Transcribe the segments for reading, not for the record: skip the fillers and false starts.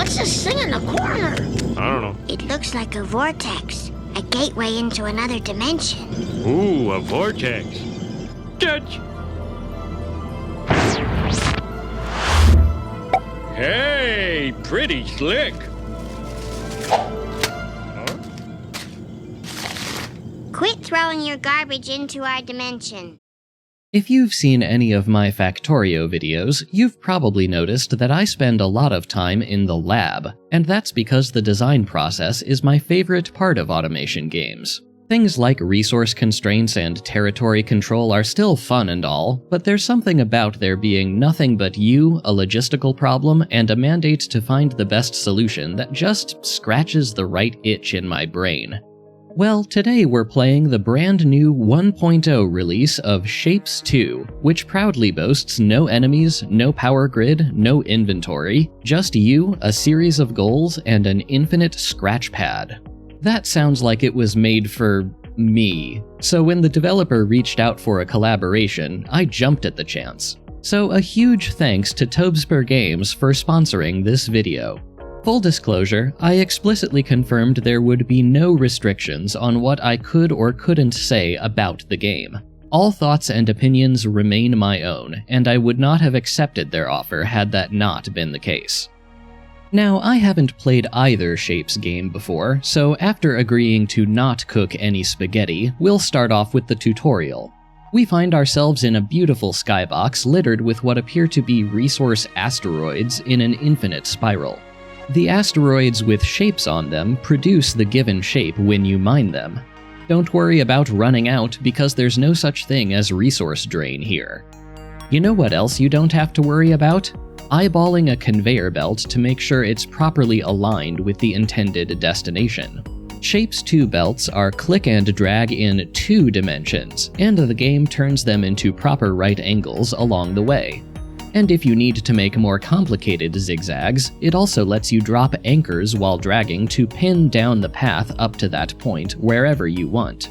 What's this thing in the corner? I don't know. It looks like a vortex. A gateway into another dimension. Ooh, a vortex. Judge! Hey, pretty slick. Quit throwing your garbage into our dimension. If you've seen any of my Factorio videos, you've probably noticed that I spend a lot of time in the lab, and that's because the design process is my favorite part of automation games. Things like resource constraints and territory control are still fun and all, but there's something about there being nothing but you, a logistical problem, and a mandate to find the best solution that just scratches the right itch in my brain. Well, today we're playing the brand new 1.0 release of SHAPEZ 2, which proudly boasts no enemies, no power grid, no inventory, just you, a series of goals, and an infinite scratch pad. That sounds like it was made for me, so when the developer reached out for a collaboration, I jumped at the chance. So a huge thanks to Tobesper Games for sponsoring this video. Full disclosure, I explicitly confirmed there would be no restrictions on what I could or couldn't say about the game. All thoughts and opinions remain my own, and I would not have accepted their offer had that not been the case. Now, I haven't played either SHAPEZ game before, so after agreeing to not cook any spaghetti, we'll start off with the tutorial. We find ourselves in a beautiful skybox littered with what appear to be resource asteroids in an infinite spiral. The asteroids with shapes on them produce the given shape when you mine them. Don't worry about running out because there's no such thing as resource drain here. You know what else you don't have to worry about? Eyeballing a conveyor belt to make sure it's properly aligned with the intended destination. SHAPEZ 2 belts are click and drag in 2 dimensions, and the game turns them into proper right angles along the way. And if you need to make more complicated zigzags, it also lets you drop anchors while dragging to pin down the path up to that point wherever you want.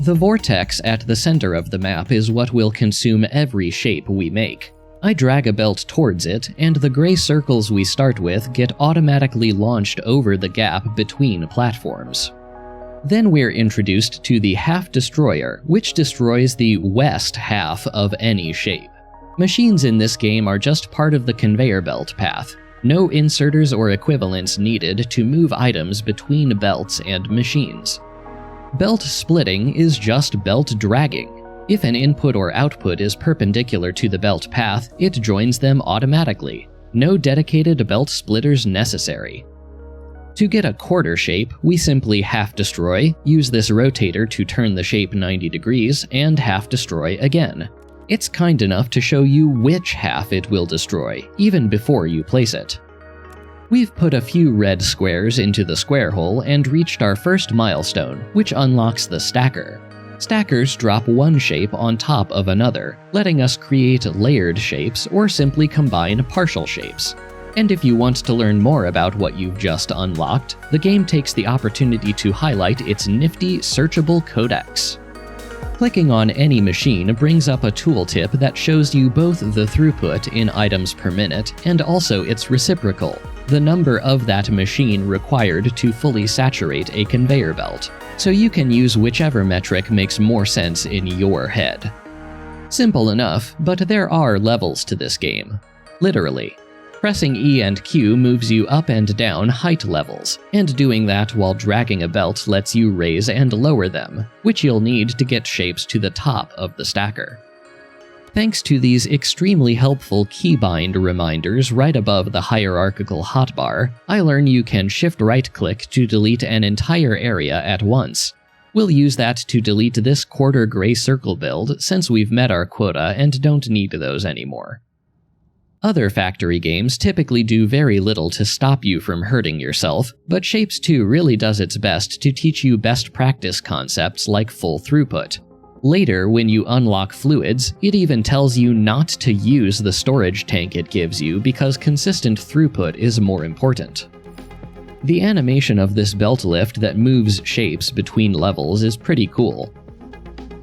The vortex at the center of the map is what will consume every shape we make. I drag a belt towards it, and the gray circles we start with get automatically launched over the gap between platforms. Then we're introduced to the half destroyer, which destroys the west half of any shape. Machines in this game are just part of the conveyor belt path. No inserters or equivalents needed to move items between belts and machines. Belt splitting is just belt dragging. If an input or output is perpendicular to the belt path, it joins them automatically. No dedicated belt splitters necessary. To get a quarter shape, we simply half destroy, use this rotator to turn the shape 90 degrees, and half destroy again. It's kind enough to show you which half it will destroy, even before you place it. We've put a few red squares into the square hole and reached our first milestone, which unlocks the stacker. Stackers drop one shape on top of another, letting us create layered shapes or simply combine partial shapes. And if you want to learn more about what you've just unlocked, the game takes the opportunity to highlight its nifty searchable codex. Clicking on any machine brings up a tooltip that shows you both the throughput in items per minute and also its reciprocal, the number of that machine required to fully saturate a conveyor belt, so you can use whichever metric makes more sense in your head. Simple enough, but there are levels to this game. Literally. Pressing E and Q moves you up and down height levels, and doing that while dragging a belt lets you raise and lower them, which you'll need to get shapes to the top of the stacker. Thanks to these extremely helpful keybind reminders right above the hierarchical hotbar, I learn you can shift right-click to delete an entire area at once. We'll use that to delete this quarter gray circle build since we've met our quota and don't need those anymore. Other factory games typically do very little to stop you from hurting yourself, but SHAPEZ 2 really does its best to teach you best practice concepts like full throughput. Later, when you unlock fluids, it even tells you not to use the storage tank it gives you because consistent throughput is more important. The animation of this belt lift that moves shapes between levels is pretty cool.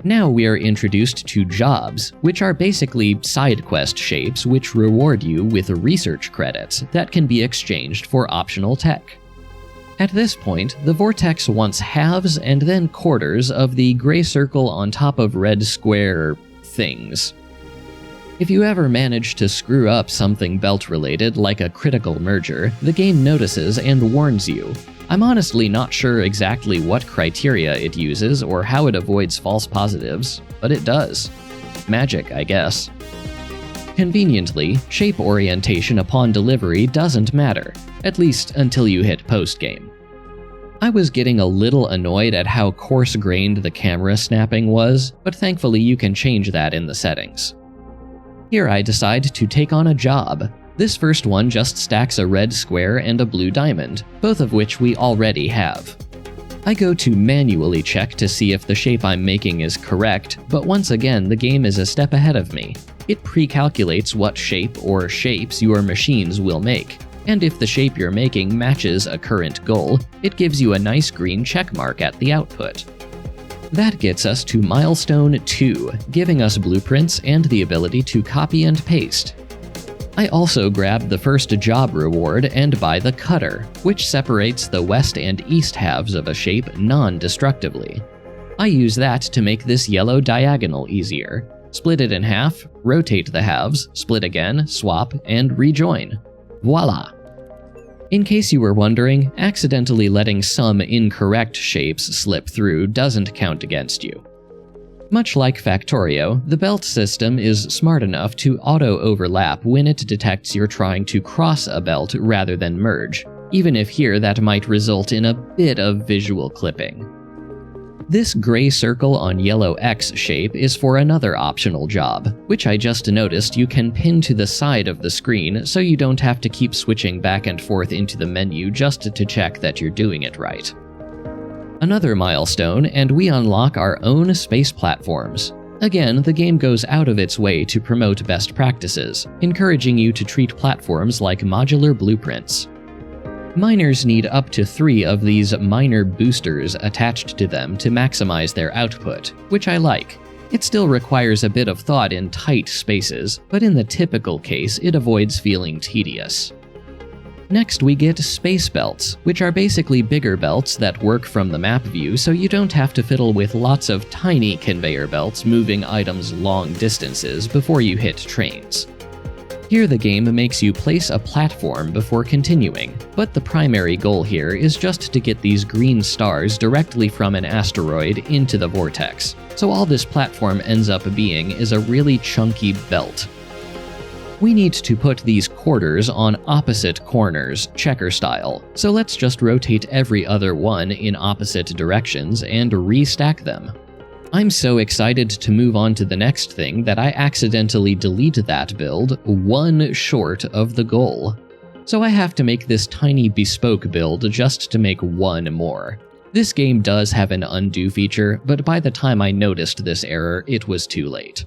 Now we are introduced to jobs, which are basically side quest shapes which reward you with research credits that can be exchanged for optional tech. At this point, the vortex wants halves and then quarters of the gray circle on top of red square things. If you ever manage to screw up something belt-related like a critical merger, the game notices and warns you. I'm honestly not sure exactly what criteria it uses or how it avoids false positives, but it does. Magic, I guess. Conveniently, shape orientation upon delivery doesn't matter, at least until you hit post-game. I was getting a little annoyed at how coarse-grained the camera snapping was, but thankfully you can change that in the settings. Here I decide to take on a job. This first one just stacks a red square and a blue diamond, both of which we already have. I go to manually check to see if the shape I'm making is correct, but once again the game is a step ahead of me. It pre-calculates what shape or shapes your machines will make, and if the shape you're making matches a current goal, it gives you a nice green check mark at the output. That gets us to milestone 2, giving us blueprints and the ability to copy and paste. I also grab the first job reward and buy the cutter, which separates the west and east halves of a shape non-destructively. I use that to make this yellow diagonal easier. Split it in half, rotate the halves, split again, swap, and rejoin. Voila! In case you were wondering, accidentally letting some incorrect shapes slip through doesn't count against you. Much like Factorio, the belt system is smart enough to auto-overlap when it detects you're trying to cross a belt rather than merge, even if here that might result in a bit of visual clipping. This gray circle on yellow X shape is for another optional job, which I just noticed you can pin to the side of the screen so you don't have to keep switching back and forth into the menu just to check that you're doing it right. Another milestone, and we unlock our own space platforms. Again, the game goes out of its way to promote best practices, encouraging you to treat platforms like modular blueprints. Miners need up to 3 of these miner boosters attached to them to maximize their output, which I like. It still requires a bit of thought in tight spaces, but in the typical case it avoids feeling tedious. Next we get space belts, which are basically bigger belts that work from the map view so you don't have to fiddle with lots of tiny conveyor belts moving items long distances before you hit trains. Here the game makes you place a platform before continuing, but the primary goal here is just to get these green stars directly from an asteroid into the vortex, so all this platform ends up being is a really chunky belt. We need to put these quarters on opposite corners, checker style, so let's just rotate every other one in opposite directions and restack them. I'm so excited to move on to the next thing that I accidentally delete that build one short of the goal. So I have to make this tiny bespoke build just to make one more. This game does have an undo feature, but by the time I noticed this error, it was too late.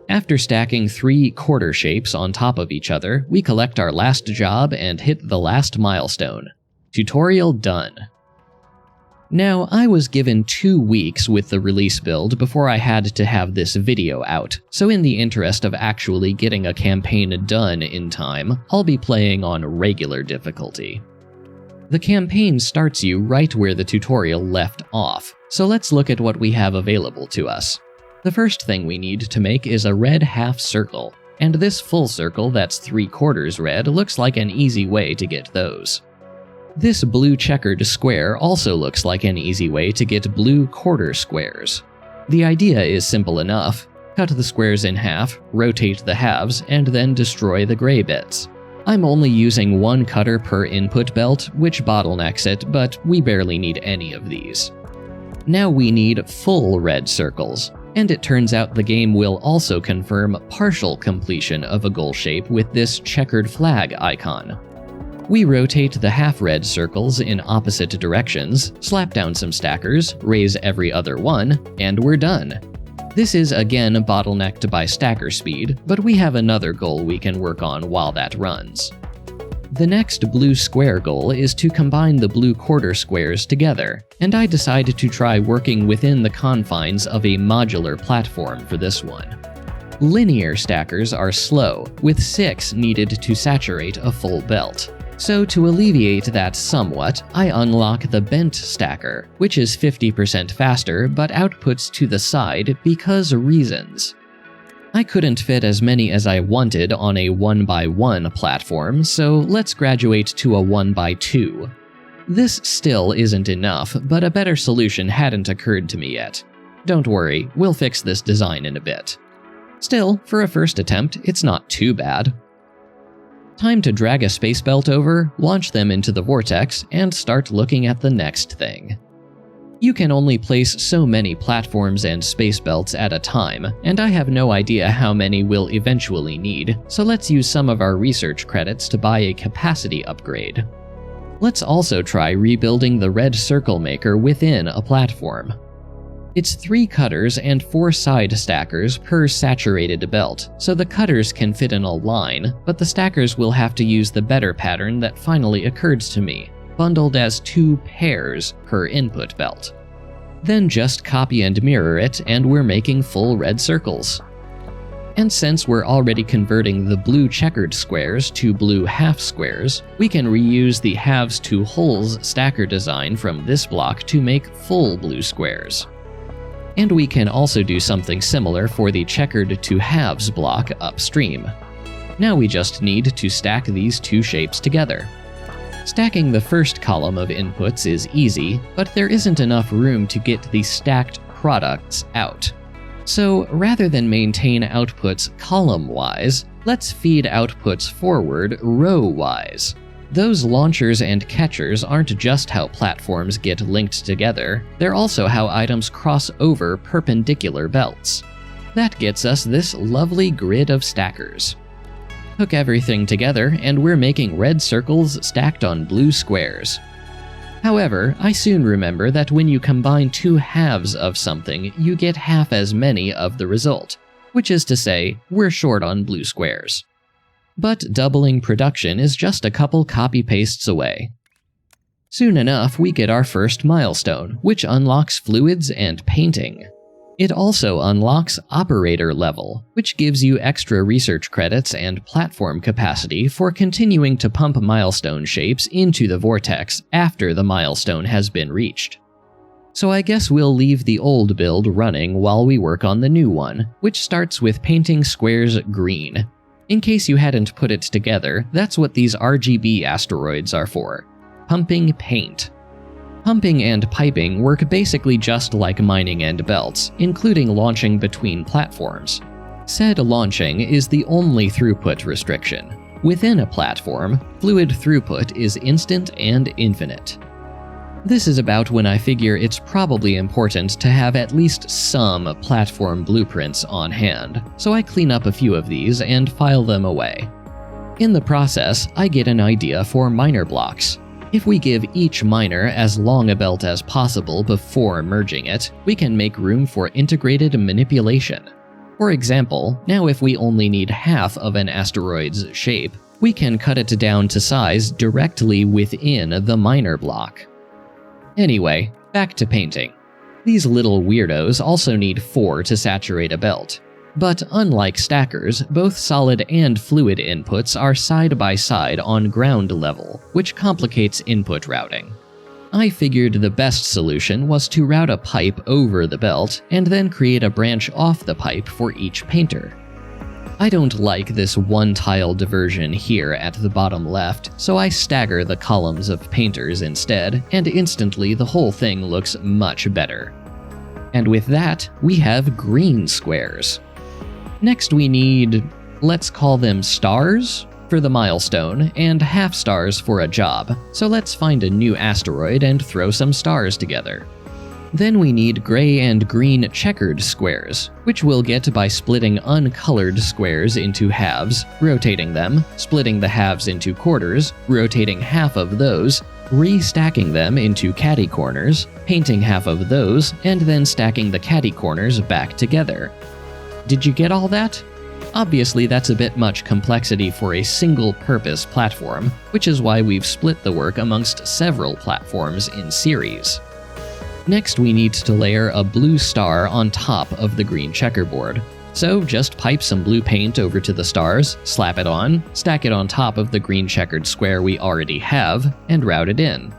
After stacking 3 quarter shapes on top of each other, we collect our last job and hit the last milestone. Tutorial done. Now, I was given 2 weeks with the release build before I had to have this video out, so in the interest of actually getting a campaign done in time, I'll be playing on regular difficulty. The campaign starts you right where the tutorial left off, so let's look at what we have available to us. The first thing we need to make is a red half circle, and this full circle that's 3/4 red looks like an easy way to get those. This blue checkered square also looks like an easy way to get blue quarter squares. The idea is simple enough. Cut the squares in half, rotate the halves, and then destroy the gray bits. I'm only using 1 cutter per input belt, which bottlenecks it, but we barely need any of these. Now we need full red circles. And it turns out the game will also confirm partial completion of a goal shape with this checkered flag icon. We rotate the half-red circles in opposite directions, slap down some stackers, raise every other one, and we're done. This is again bottlenecked by stacker speed, but we have another goal we can work on while that runs. The next blue square goal is to combine the blue quarter squares together, and I decided to try working within the confines of a modular platform for this one. Linear stackers are slow, with 6 needed to saturate a full belt. So to alleviate that somewhat, I unlock the bent stacker, which is 50% faster but outputs to the side because reasons. I couldn't fit as many as I wanted on a 1x1 platform, so let's graduate to a 1x2. This still isn't enough, but a better solution hadn't occurred to me yet. Don't worry, we'll fix this design in a bit. Still, for a first attempt, it's not too bad. Time to drag a space belt over, launch them into the vortex, and start looking at the next thing. You can only place so many platforms and space belts at a time, and I have no idea how many we'll eventually need, so let's use some of our research credits to buy a capacity upgrade. Let's also try rebuilding the red circle maker within a platform. It's 3 cutters and 4 side stackers per saturated belt, so the cutters can fit in a line, but the stackers will have to use the better pattern that finally occurred to me, bundled as 2 pairs per input belt. Then just copy and mirror it, and we're making full red circles. And since we're already converting the blue checkered squares to blue half squares, we can reuse the halves to wholes stacker design from this block to make full blue squares. And we can also do something similar for the checkered to halves block upstream. Now we just need to stack these 2 shapes together. Stacking the first column of inputs is easy, but there isn't enough room to get the stacked products out. So rather than maintain outputs column-wise, let's feed outputs forward row-wise. Those launchers and catchers aren't just how platforms get linked together, they're also how items cross over perpendicular belts. That gets us this lovely grid of stackers. Hook everything together, and we're making red circles stacked on blue squares. However, I soon remember that when you combine 2 halves of something, you get half as many of the result, which is to say, we're short on blue squares. But doubling production is just a couple copy-pastes away. Soon enough, we get our first milestone, which unlocks fluids and painting. It also unlocks operator level, which gives you extra research credits and platform capacity for continuing to pump milestone shapes into the vortex after the milestone has been reached. So I guess we'll leave the old build running while we work on the new one, which starts with painting squares green. In case you hadn't put it together, that's what these RGB asteroids are for. Pumping paint. Pumping and piping work basically just like mining and belts, including launching between platforms. Said launching is the only throughput restriction. Within a platform, fluid throughput is instant and infinite. This is about when I figure it's probably important to have at least some platform blueprints on hand, so I clean up a few of these and file them away. In the process, I get an idea for miner blocks. If we give each miner as long a belt as possible before merging it, we can make room for integrated manipulation. For example, now if we only need half of an asteroid's shape, we can cut it down to size directly within the miner block. Anyway, back to painting. These little weirdos also need 4 to saturate a belt. But unlike stackers, both solid and fluid inputs are side by side on ground level, which complicates input routing. I figured the best solution was to route a pipe over the belt and then create a branch off the pipe for each painter. I don't like this one-tile diversion here at the bottom left, so I stagger the columns of painters instead, and instantly the whole thing looks much better. And with that, we have green squares. Next we need, let's call them stars, for the milestone, and half stars for a job, so let's find a new asteroid and throw some stars together. Then we need gray and green checkered squares, which we'll get by splitting uncolored squares into halves, rotating them, splitting the halves into quarters, rotating half of those, restacking them into catty corners, painting half of those, and then stacking the catty corners back together. Did you get all that? Obviously, that's a bit much complexity for a single-purpose platform, which is why we've split the work amongst several platforms in series. Next, we need to layer a blue star on top of the green checkerboard. So just pipe some blue paint over to the stars, slap it on, stack it on top of the green checkered square we already have, and route it in.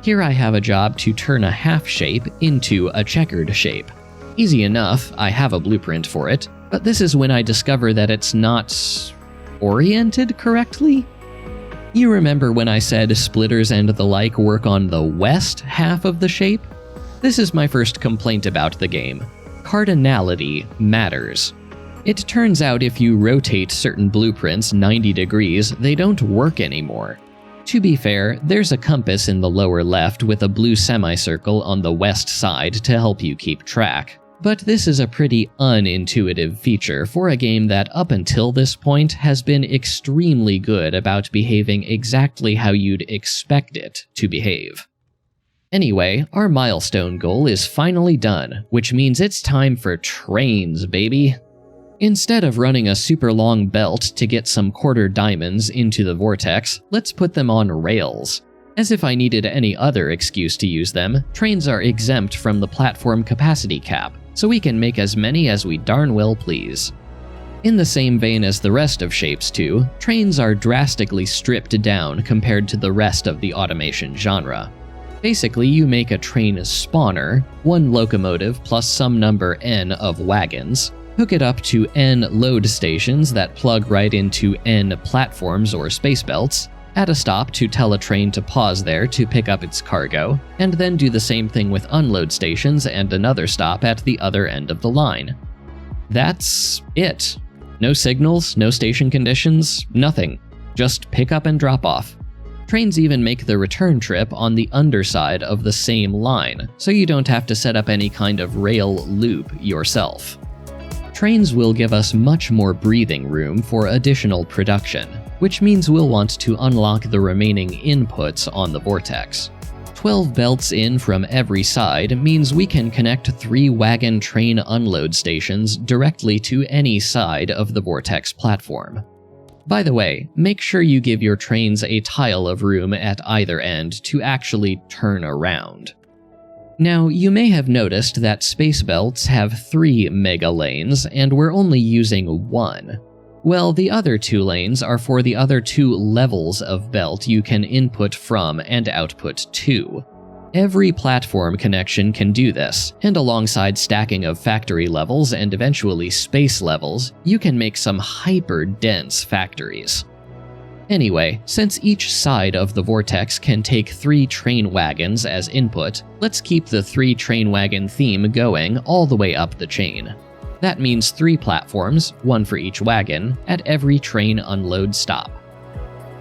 Here I have a job to turn a half shape into a checkered shape. Easy enough, I have a blueprint for it, but this is when I discover that it's not oriented correctly. You remember when I said splitters and the like work on the west half of the shape? This is my first complaint about the game. Cardinality matters. It turns out if you rotate certain blueprints 90 degrees, they don't work anymore. To be fair, there's a compass in the lower left with a blue semicircle on the west side to help you keep track. But this is a pretty unintuitive feature for a game that up until this point has been extremely good about behaving exactly how you'd expect it to behave. Anyway, our milestone goal is finally done, which means it's time for trains, baby! Instead of running a super long belt to get some quarter diamonds into the vortex, let's put them on rails. As if I needed any other excuse to use them, trains are exempt from the platform capacity cap, so we can make as many as we darn well please. In the same vein as the rest of Shapes 2, trains are drastically stripped down compared to the rest of the automation genre. Basically, you make a train spawner, one locomotive plus some number n of wagons, hook it up to n load stations that plug right into n platforms or space belts, add a stop to tell a train to pause there to pick up its cargo, and then do the same thing with unload stations and another stop at the other end of the line. That's it. No signals, no station conditions, nothing. Just pick up and drop off. Trains even make the return trip on the underside of the same line, so you don't have to set up any kind of rail loop yourself. Trains will give us much more breathing room for additional production, which means we'll want to unlock the remaining inputs on the vortex. 12 belts in from every side means we can connect 3 wagon train unload stations directly to any side of the vortex platform. By the way, make sure you give your trains a tile of room at either end to actually turn around. Now, you may have noticed that space belts have 3 mega lanes, and we're only using 1. Well, the other 2 lanes are for the other 2 levels of belt you can input from and output to. Every platform connection can do this, and alongside stacking of factory levels and eventually space levels, you can make some hyper-dense factories. Anyway, since each side of the vortex can take 3 train wagons as input, let's keep the 3 train wagon theme going all the way up the chain. That means 3 platforms, 1 for each wagon, at every train unload stop.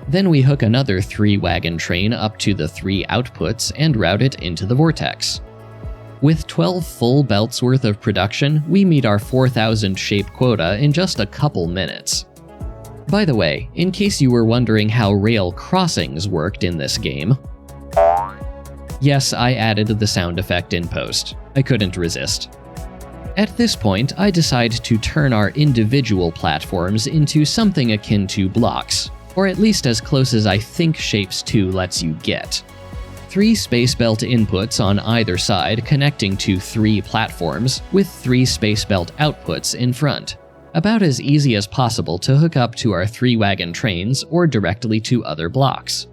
Then we hook another 3-wagon train up to the 3 outputs and route it into the vortex. With 12 full belts worth of production, we meet our 4,000 shape quota in just a couple minutes. By the way, in case you were wondering how rail crossings worked in this game, yes, I added the sound effect in post. I couldn't resist. At this point, I decide to turn our individual platforms into something akin to blocks, or at least as close as I think Shapes 2 lets you get. 3 space belt inputs on either side connecting to 3 platforms, with 3 space belt outputs in front. About as easy as possible to hook up to our 3-wagon trains or directly to other blocks.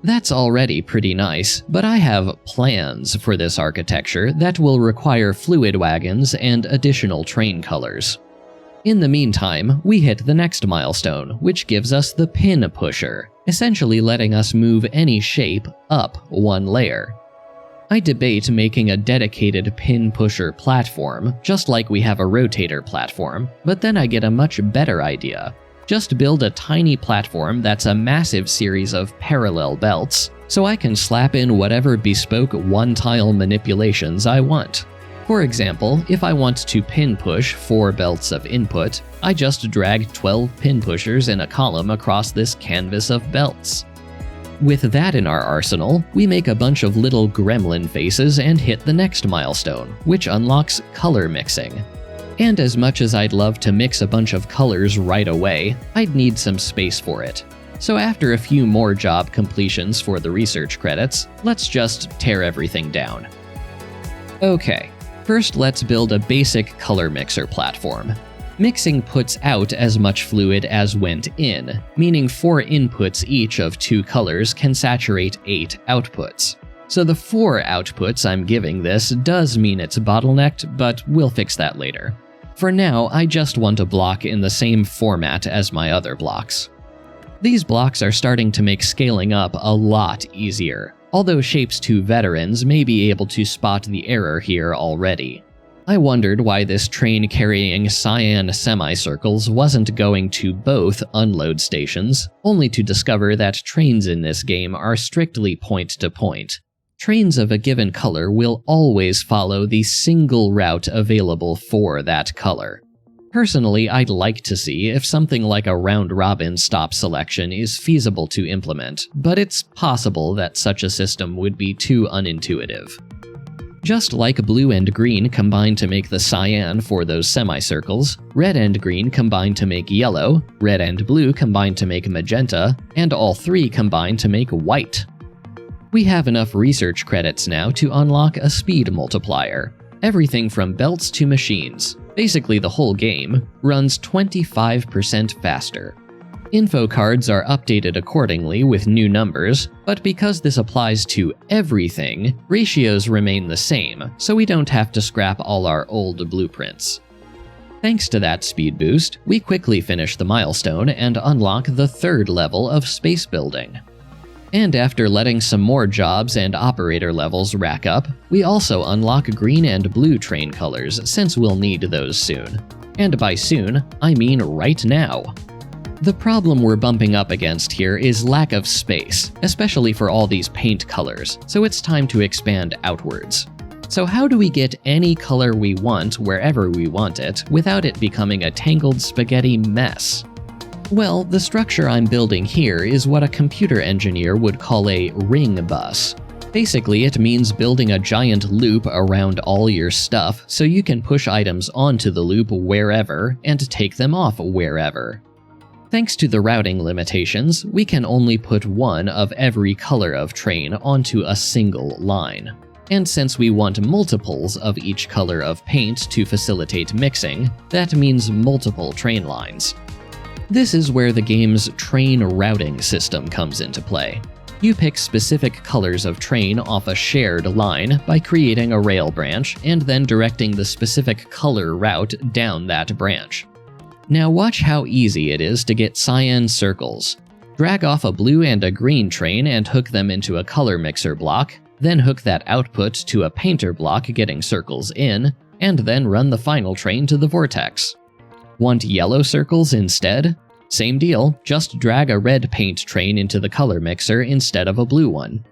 That's already pretty nice, but I have plans for this architecture that will require fluid wagons and additional train colors. In the meantime, we hit the next milestone, which gives us the pin pusher, essentially letting us move any shape up 1 layer. I debate making a dedicated pin pusher platform, just like we have a rotator platform, but then I get a much better idea. Just build a tiny platform that's a massive series of parallel belts, so I can slap in whatever bespoke one-tile manipulations I want. For example, if I want to pin push 4 belts of input, I just drag 12 pin pushers in a column across this canvas of belts. With that in our arsenal, we make a bunch of little gremlin faces and hit the next milestone, which unlocks color mixing. And as much as I'd love to mix a bunch of colors right away, I'd need some space for it. So after a few more job completions for the research credits, let's just tear everything down. Okay, first let's build a basic color mixer platform. Mixing puts out as much fluid as went in, meaning 4 inputs each of 2 colors can saturate 8 outputs. So the 4 outputs I'm giving this does mean it's bottlenecked, but we'll fix that later. For now, I just want a block in the same format as my other blocks. These blocks are starting to make scaling up a lot easier, although SHAPEZ veterans may be able to spot the error here already. I wondered why this train carrying cyan semicircles wasn't going to both unload stations, only to discover that trains in this game are strictly point-to-point. Trains of a given color will always follow the single route available for that color. Personally, I'd like to see if something like a round-robin stop selection is feasible to implement, but it's possible that such a system would be too unintuitive. Just like blue and green combine to make the cyan for those semicircles, red and green combine to make yellow, red and blue combine to make magenta, and all 3 combine to make white. We have enough research credits now to unlock a speed multiplier. Everything from belts to machines, basically the whole game, runs 25% faster. Info cards are updated accordingly with new numbers, but because this applies to everything, ratios remain the same, so we don't have to scrap all our old blueprints. Thanks to that speed boost, we quickly finish the milestone and unlock the 3rd level of space building. And after letting some more jobs and operator levels rack up, we also unlock green and blue train colors, since we'll need those soon. And by soon, I mean right now. The problem we're bumping up against here is lack of space, especially for all these paint colors, so it's time to expand outwards. So how do we get any color we want wherever we want it without it becoming a tangled spaghetti mess? Well, the structure I'm building here is what a computer engineer would call a ring bus. Basically, it means building a giant loop around all your stuff so you can push items onto the loop wherever and take them off wherever. Thanks to the routing limitations, we can only put 1 of every color of train onto a single line. And since we want multiples of each color of paint to facilitate mixing, that means multiple train lines. This is where the game's train routing system comes into play. You pick specific colors of train off a shared line by creating a rail branch and then directing the specific color route down that branch. Now watch how easy it is to get cyan circles. Drag off a blue and a green train and hook them into a color mixer block, then hook that output to a painter block getting circles in, and then run the final train to the vortex. Want yellow circles instead? Same deal, just drag a red paint train into the color mixer instead of a blue one.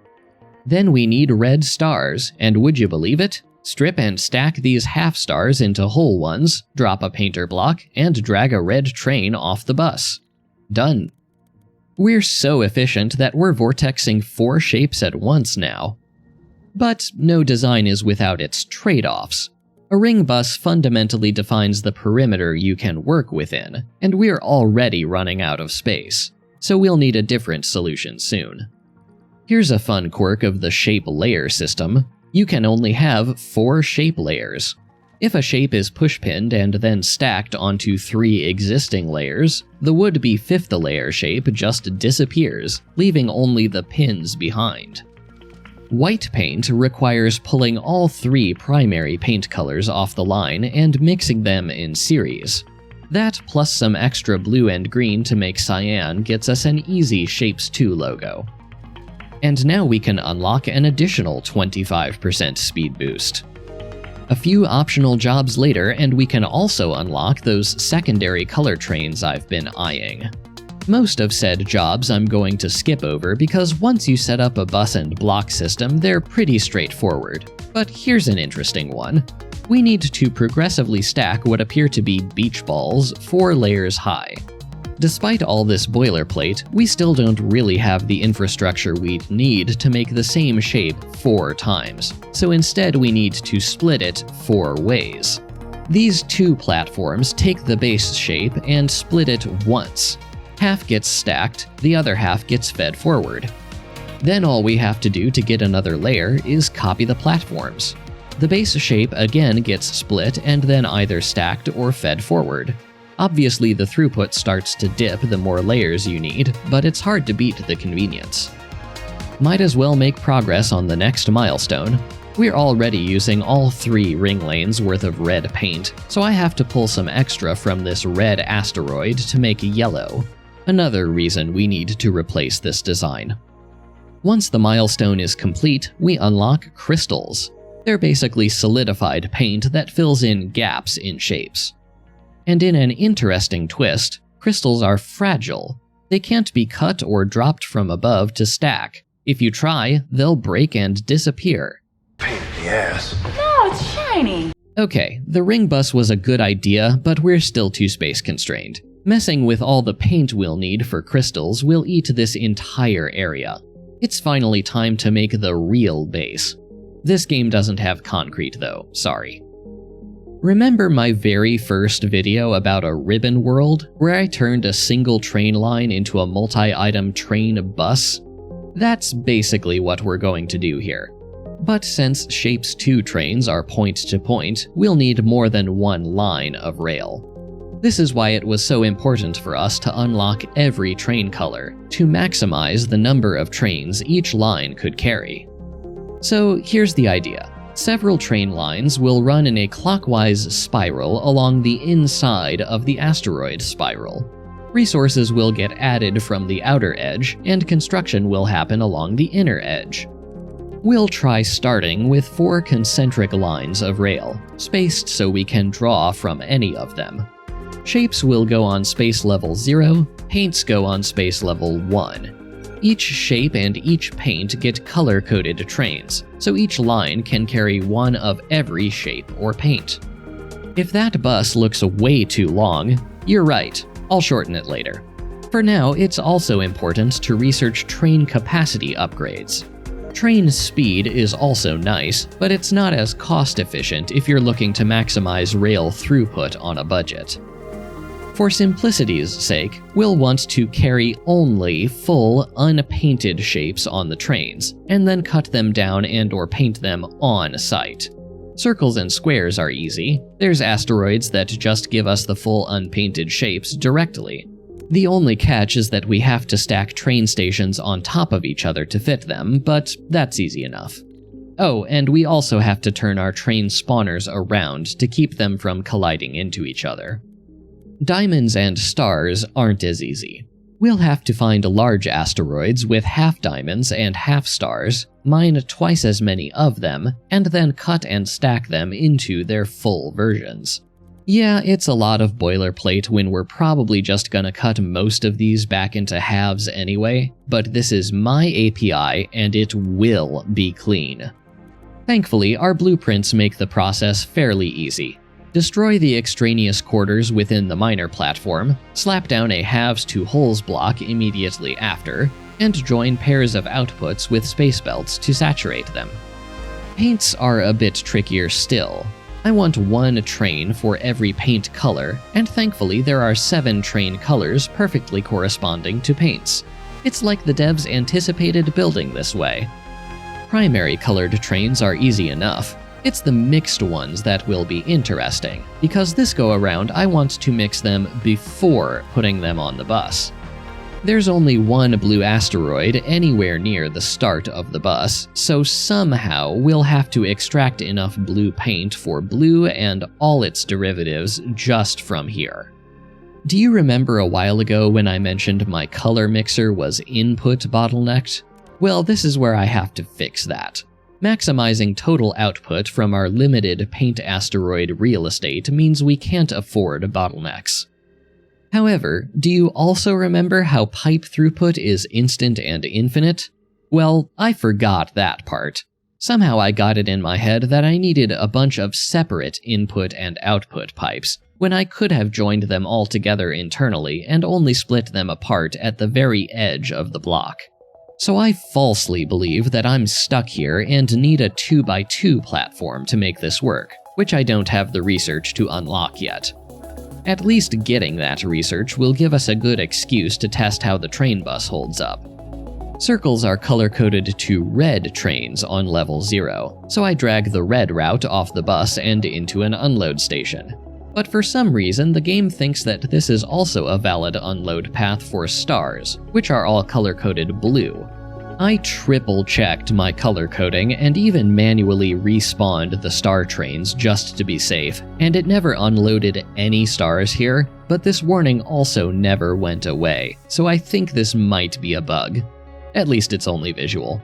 Then we need red stars, and would you believe it? Strip and stack these half stars into whole ones, drop a painter block, and drag a red train off the bus. Done. We're so efficient that we're vortexing 4 shapes at once now. But no design is without its trade-offs. A ring bus fundamentally defines the perimeter you can work within, and we're already running out of space, so we'll need a different solution soon. Here's a fun quirk of the shape layer system. You can only have 4 shape layers. If a shape is pushpinned and then stacked onto 3 existing layers, the would-be 5th layer shape just disappears, leaving only the pins behind. White paint requires pulling all 3 primary paint colors off the line and mixing them in series. That plus some extra blue and green to make cyan gets us an easy SHAPEZ 2 logo. And now we can unlock an additional 25% speed boost. A few optional jobs later, and we can also unlock those secondary color trains I've been eyeing. Most of said jobs I'm going to skip over because once you set up a bus and block system, they're pretty straightforward. But here's an interesting one. We need to progressively stack what appear to be beach balls 4 layers high. Despite all this boilerplate, we still don't really have the infrastructure we'd need to make the same shape 4 times, so instead we need to split it 4 ways. These two platforms take the base shape and split it once. Half gets stacked, the other half gets fed forward. Then all we have to do to get another layer is copy the platforms. The base shape again gets split and then either stacked or fed forward. Obviously, the throughput starts to dip the more layers you need, but it's hard to beat the convenience. Might as well make progress on the next milestone. We're already using all 3 ring lanes worth of red paint, so I have to pull some extra from this red asteroid to make yellow. Another reason we need to replace this design. Once the milestone is complete, we unlock crystals. They're basically solidified paint that fills in gaps in shapes. And in an interesting twist, crystals are fragile. They can't be cut or dropped from above to stack. If you try, they'll break and disappear. Pain in the ass. No, it's shiny. Okay, the ring bus was a good idea, but we're still too space constrained. Messing with all the paint we'll need for crystals will eat this entire area. It's finally time to make the real base. This game doesn't have concrete though, sorry. Remember my very first video about a ribbon world, where I turned a single train line into a multi-item train bus? That's basically what we're going to do here. But since Shapes 2 trains are point-to-point, we'll need more than one line of rail. This is why it was so important for us to unlock every train color, to maximize the number of trains each line could carry. So here's the idea. Several train lines will run in a clockwise spiral along the inside of the asteroid spiral. Resources will get added from the outer edge, and construction will happen along the inner edge. We'll try starting with 4 concentric lines of rail, spaced so we can draw from any of them. Shapes will go on space level 0, paints go on space level 1. Each shape and each paint get color-coded trains, so each line can carry one of every shape or paint. If that bus looks way too long, you're right, I'll shorten it later. For now, it's also important to research train capacity upgrades. Train speed is also nice, but it's not as cost-efficient if you're looking to maximize rail throughput on a budget. For simplicity's sake, we'll want to carry only full, unpainted shapes on the trains, and then cut them down and/or paint them on site. Circles and squares are easy. There's asteroids that just give us the full unpainted shapes directly. The only catch is that we have to stack train stations on top of each other to fit them, but that's easy enough. Oh, and we also have to turn our train spawners around to keep them from colliding into each other. Diamonds and stars aren't as easy. We'll have to find large asteroids with half diamonds and half stars, mine twice as many of them, and then cut and stack them into their full versions. Yeah, it's a lot of boilerplate when we're probably just gonna cut most of these back into halves anyway, but this is my API and it will be clean. Thankfully, our blueprints make the process fairly easy. Destroy the extraneous quarters within the miner platform, slap down a halves to wholes block immediately after, and join pairs of outputs with space belts to saturate them. Paints are a bit trickier still. I want 1 train for every paint color, and thankfully there are 7 train colors perfectly corresponding to paints. It's like the devs anticipated building this way. Primary colored trains are easy enough. It's the mixed ones that will be interesting, because this go around I want to mix them before putting them on the bus. There's only 1 blue asteroid anywhere near the start of the bus, so somehow we'll have to extract enough blue paint for blue and all its derivatives just from here. Do you remember a while ago when I mentioned my color mixer was input bottlenecked? Well, this is where I have to fix that. Maximizing total output from our limited paint asteroid real estate means we can't afford bottlenecks. However, do you also remember how pipe throughput is instant and infinite? Well, I forgot that part. Somehow I got it in my head that I needed a bunch of separate input and output pipes, when I could have joined them all together internally and only split them apart at the very edge of the block. So I falsely believe that I'm stuck here and need a 2x2 platform to make this work. which I don't have the research to unlock yet. At least getting that research will give us a good excuse to test how the train bus holds up. Circles are color-coded to red trains on level 0, so I drag the red route off the bus and into an unload station. But for some reason, the game thinks that this is also a valid unload path for stars, which are all color-coded blue. I triple-checked my color coding and even manually respawned the star trains just to be safe, and it never unloaded any stars here, but this warning also never went away, so I think this might be a bug. At least it's only visual.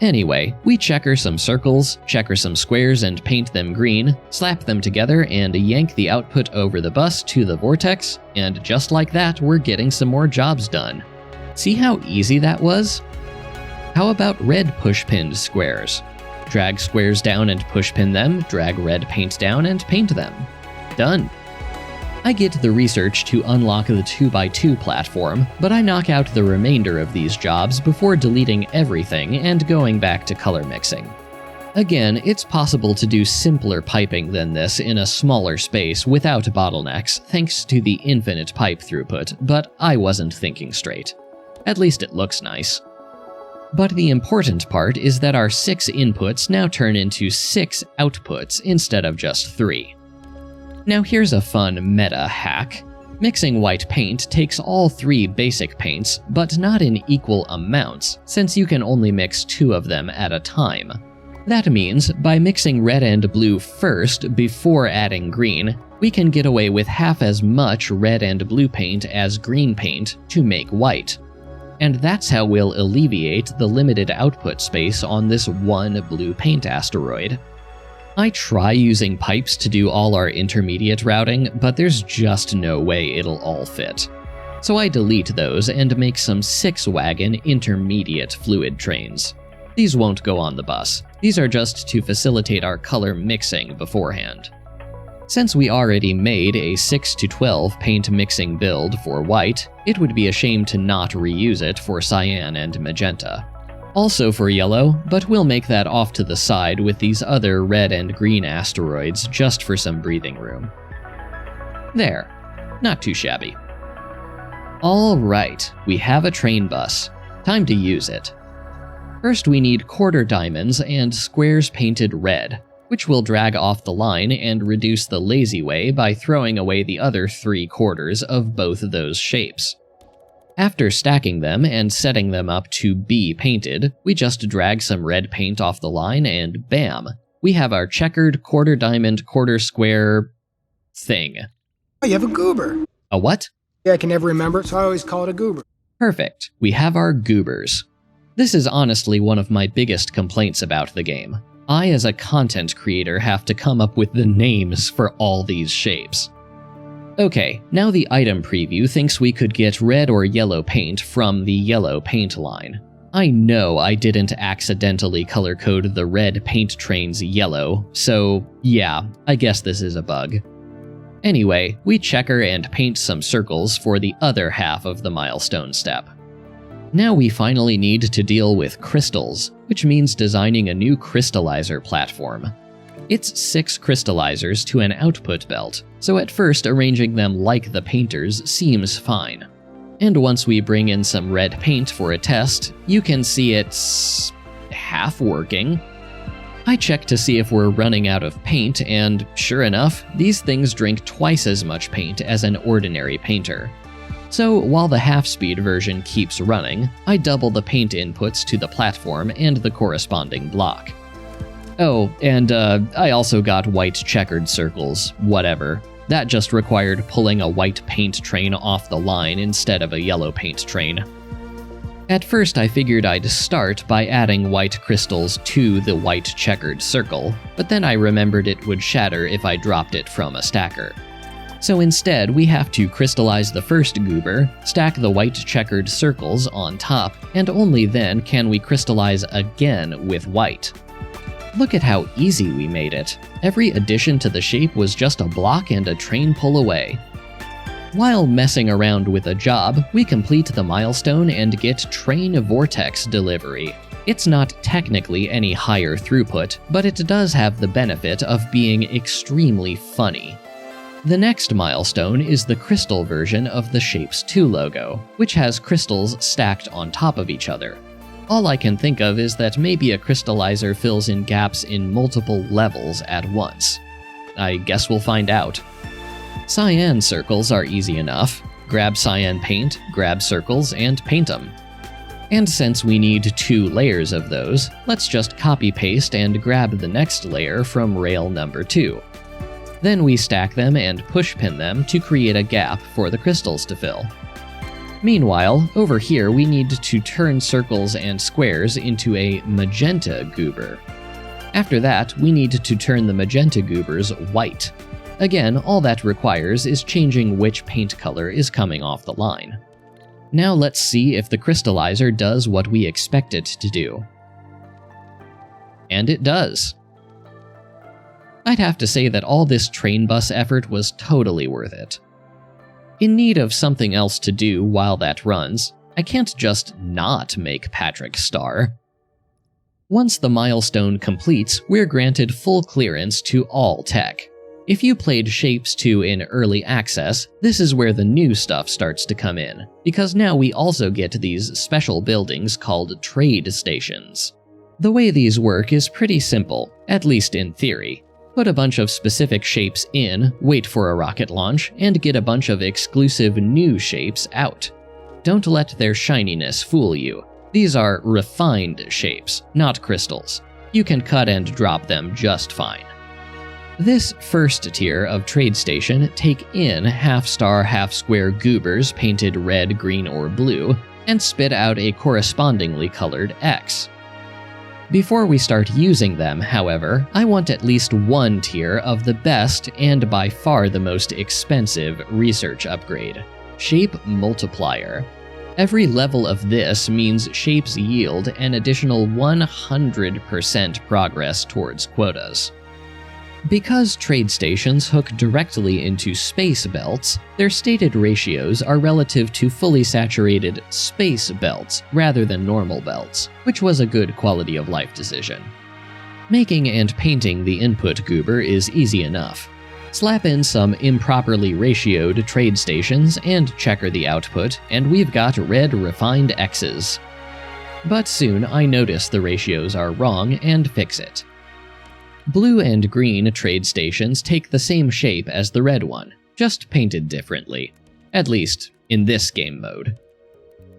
Anyway, we checker some circles, checker some squares and paint them green, slap them together and yank the output over the bus to the vortex, and just like that, we're getting some more jobs done. See how easy that was? How about red push-pinned squares? Drag squares down and push-pin them, drag red paint down and paint them. Done. I get the research to unlock the 2x2 platform, but I knock out the remainder of these jobs before deleting everything and going back to color mixing. Again, it's possible to do simpler piping than this in a smaller space without bottlenecks, thanks to the infinite pipe throughput, but I wasn't thinking straight. At least it looks nice. But the important part is that our 6 inputs now turn into 6 outputs instead of just 3. Now here's a fun meta hack. Mixing white paint takes all 3 basic paints, but not in equal amounts, since you can only mix 2 of them at a time. That means, by mixing red and blue first before adding green, we can get away with half as much red and blue paint as green paint to make white. And that's how we'll alleviate the limited output space on this one blue paint asteroid. I try using pipes to do all our intermediate routing, but there's just no way it'll all fit. So I delete those and make some 6-wagon intermediate fluid trains. These won't go on the bus. These are just to facilitate our color mixing beforehand. Since we already made a 6-12 paint mixing build for white, it would be a shame to not reuse it for cyan and magenta. Also for yellow, but we'll make that off to the side with these other red and green asteroids just for some breathing room. There. Not too shabby. Alright, we have a train bus. Time to use it. First we need quarter diamonds and squares painted red, which will drag off the line and reduce the lazy way by throwing away the other 3 quarters of both of those shapes. After stacking them and setting them up to be painted, we just drag some red paint off the line and bam! We have our checkered quarter diamond quarter square thing. Oh, you have a goober. A what? Yeah, I can never remember, so I always call it a goober. Perfect. We have our goobers. This is honestly one of my biggest complaints about the game. I, as a content creator, have to come up with the names for all these shapes. Okay, now the item preview thinks we could get red or yellow paint from the yellow paint line. I know I didn't accidentally color code the red paint trains yellow, so yeah, I guess this is a bug. Anyway, we checker and paint some circles for the other half of the milestone step. Now we finally need to deal with crystals, which means designing a new crystallizer platform. It's 6 crystallizers to an output belt, so at first arranging them like the painters seems fine. And once we bring in some red paint for a test, you can see it's half working. I check to see if we're running out of paint, and sure enough, these things drink twice as much paint as an ordinary painter. So while the half-speed version keeps running, I double the paint inputs to the platform and the corresponding block. Oh, and I also got white checkered circles, whatever. That just required pulling a white paint train off the line instead of a yellow paint train. At first I figured I'd start by adding white crystals to the white checkered circle, but then I remembered it would shatter if I dropped it from a stacker. So instead, we have to crystallize the first goober, stack the white checkered circles on top, and only then can we crystallize again with white. Look at how easy we made it. Every addition to the shape was just a block and a train pull away. While messing around with a job, we complete the milestone and get train vortex delivery. It's not technically any higher throughput, but it does have the benefit of being extremely funny. The next milestone is the crystal version of the Shapes 2 logo, which has crystals stacked on top of each other. All I can think of is that maybe a crystallizer fills in gaps in multiple levels at once. I guess we'll find out. Cyan circles are easy enough. Grab cyan paint, grab circles, and paint them. And since we need 2 layers of those, let's just copy-paste and grab the next layer from rail number 2. Then we stack them and push-pin them to create a gap for the crystals to fill. Meanwhile, over here we need to turn circles and squares into a magenta goober. After that, we need to turn the magenta goobers white. Again, all that requires is changing which paint color is coming off the line. Now let's see if the crystallizer does what we expect it to do. And it does. I'd have to say that all this train bus effort was totally worth it. In need of something else to do while that runs, I can't just not make Patrick star. Once the milestone completes, we're granted full clearance to all tech. If you played Shapes 2 in early access, this is where the new stuff starts to come in, because now we also get these special buildings called trade stations. The way these work is pretty simple, at least in theory. Put a bunch of specific shapes in, wait for a rocket launch, and get a bunch of exclusive new shapes out. Don't let their shininess fool you. These are refined shapes, not crystals. You can cut and drop them just fine. This first tier of trade station take in half-star, half-square goobers painted red, green, or blue, and spit out a correspondingly colored X. Before we start using them, however, I want at least one tier of the best and by far the most expensive research upgrade, Shape Multiplier. Every level of this means shapes yield an additional 100% progress towards quotas. Because trade stations hook directly into space belts, their stated ratios are relative to fully saturated space belts rather than normal belts, which was a good quality of life decision. Making and painting the input goober is easy enough. Slap in some improperly ratioed trade stations and checker the output, and we've got red refined X's. But soon I notice the ratios are wrong and fix it. Blue and green trade stations take the same shape as the red one, just painted differently. At least, in this game mode.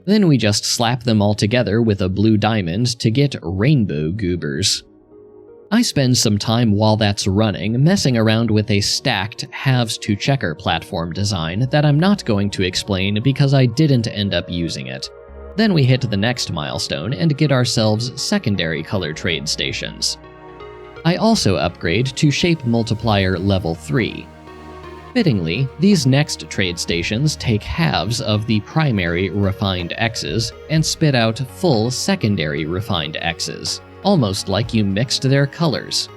Then we just slap them all together with a blue diamond to get rainbow goobers. I spend some time while that's running messing around with a stacked halves-to-checker platform design that I'm not going to explain because I didn't end up using it. Then we hit the next milestone and get ourselves secondary color trade stations. I also upgrade to Shape Multiplier Level 3. Fittingly, these next trade stations take halves of the primary refined X's and spit out full secondary refined X's, almost like you mixed their colors.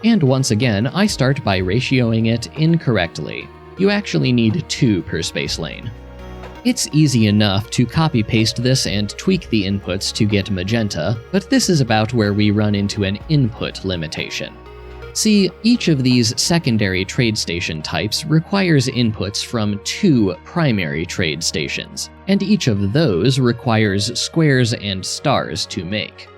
And once again, I start by ratioing it incorrectly. You actually need 2 per space lane. It's easy enough to copy-paste this and tweak the inputs to get magenta, but this is about where we run into an input limitation. See, each of these secondary trade station types requires inputs from 2 primary trade stations, and each of those requires squares and stars to make.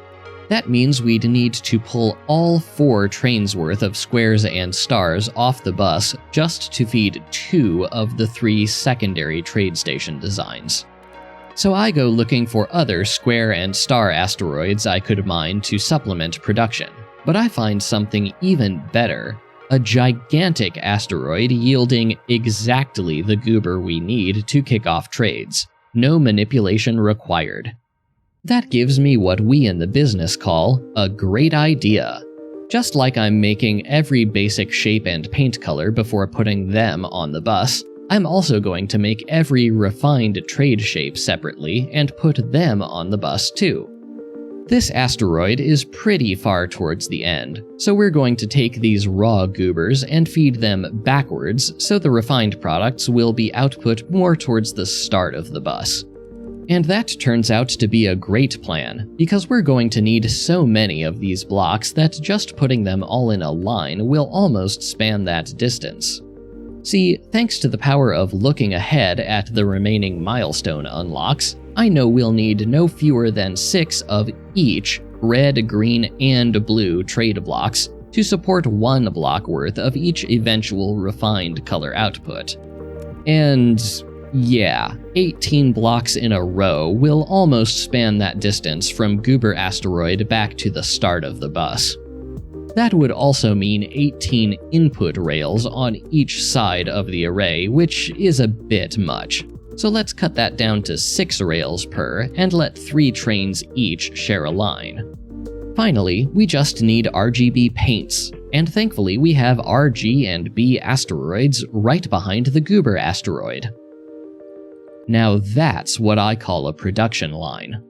That means we'd need to pull all 4 trains worth of squares and stars off the bus just to feed 2 of the 3 secondary trade station designs. So I go looking for other square and star asteroids I could mine to supplement production, but I find something even better. A gigantic asteroid yielding exactly the goober we need to kick off trades. No manipulation required. That gives me what we in the business call a great idea. Just like I'm making every basic shape and paint color before putting them on the bus, I'm also going to make every refined trade shape separately and put them on the bus too. This asteroid is pretty far towards the end, so we're going to take these raw goobers and feed them backwards so the refined products will be output more towards the start of the bus. And that turns out to be a great plan, because we're going to need so many of these blocks that just putting them all in a line will almost span that distance. See, thanks to the power of looking ahead at the remaining milestone unlocks, I know we'll need no fewer than 6 of each red, green, and blue trade blocks to support 1 block worth of each eventual refined color output. And yeah, 18 blocks in a row will almost span that distance from Goober Asteroid back to the start of the bus. That would also mean 18 input rails on each side of the array, which is a bit much. So let's cut that down to 6 rails per, and let 3 trains each share a line. Finally, we just need RGB paints, and thankfully we have RG and B asteroids right behind the Goober asteroid. Now that's what I call a production line.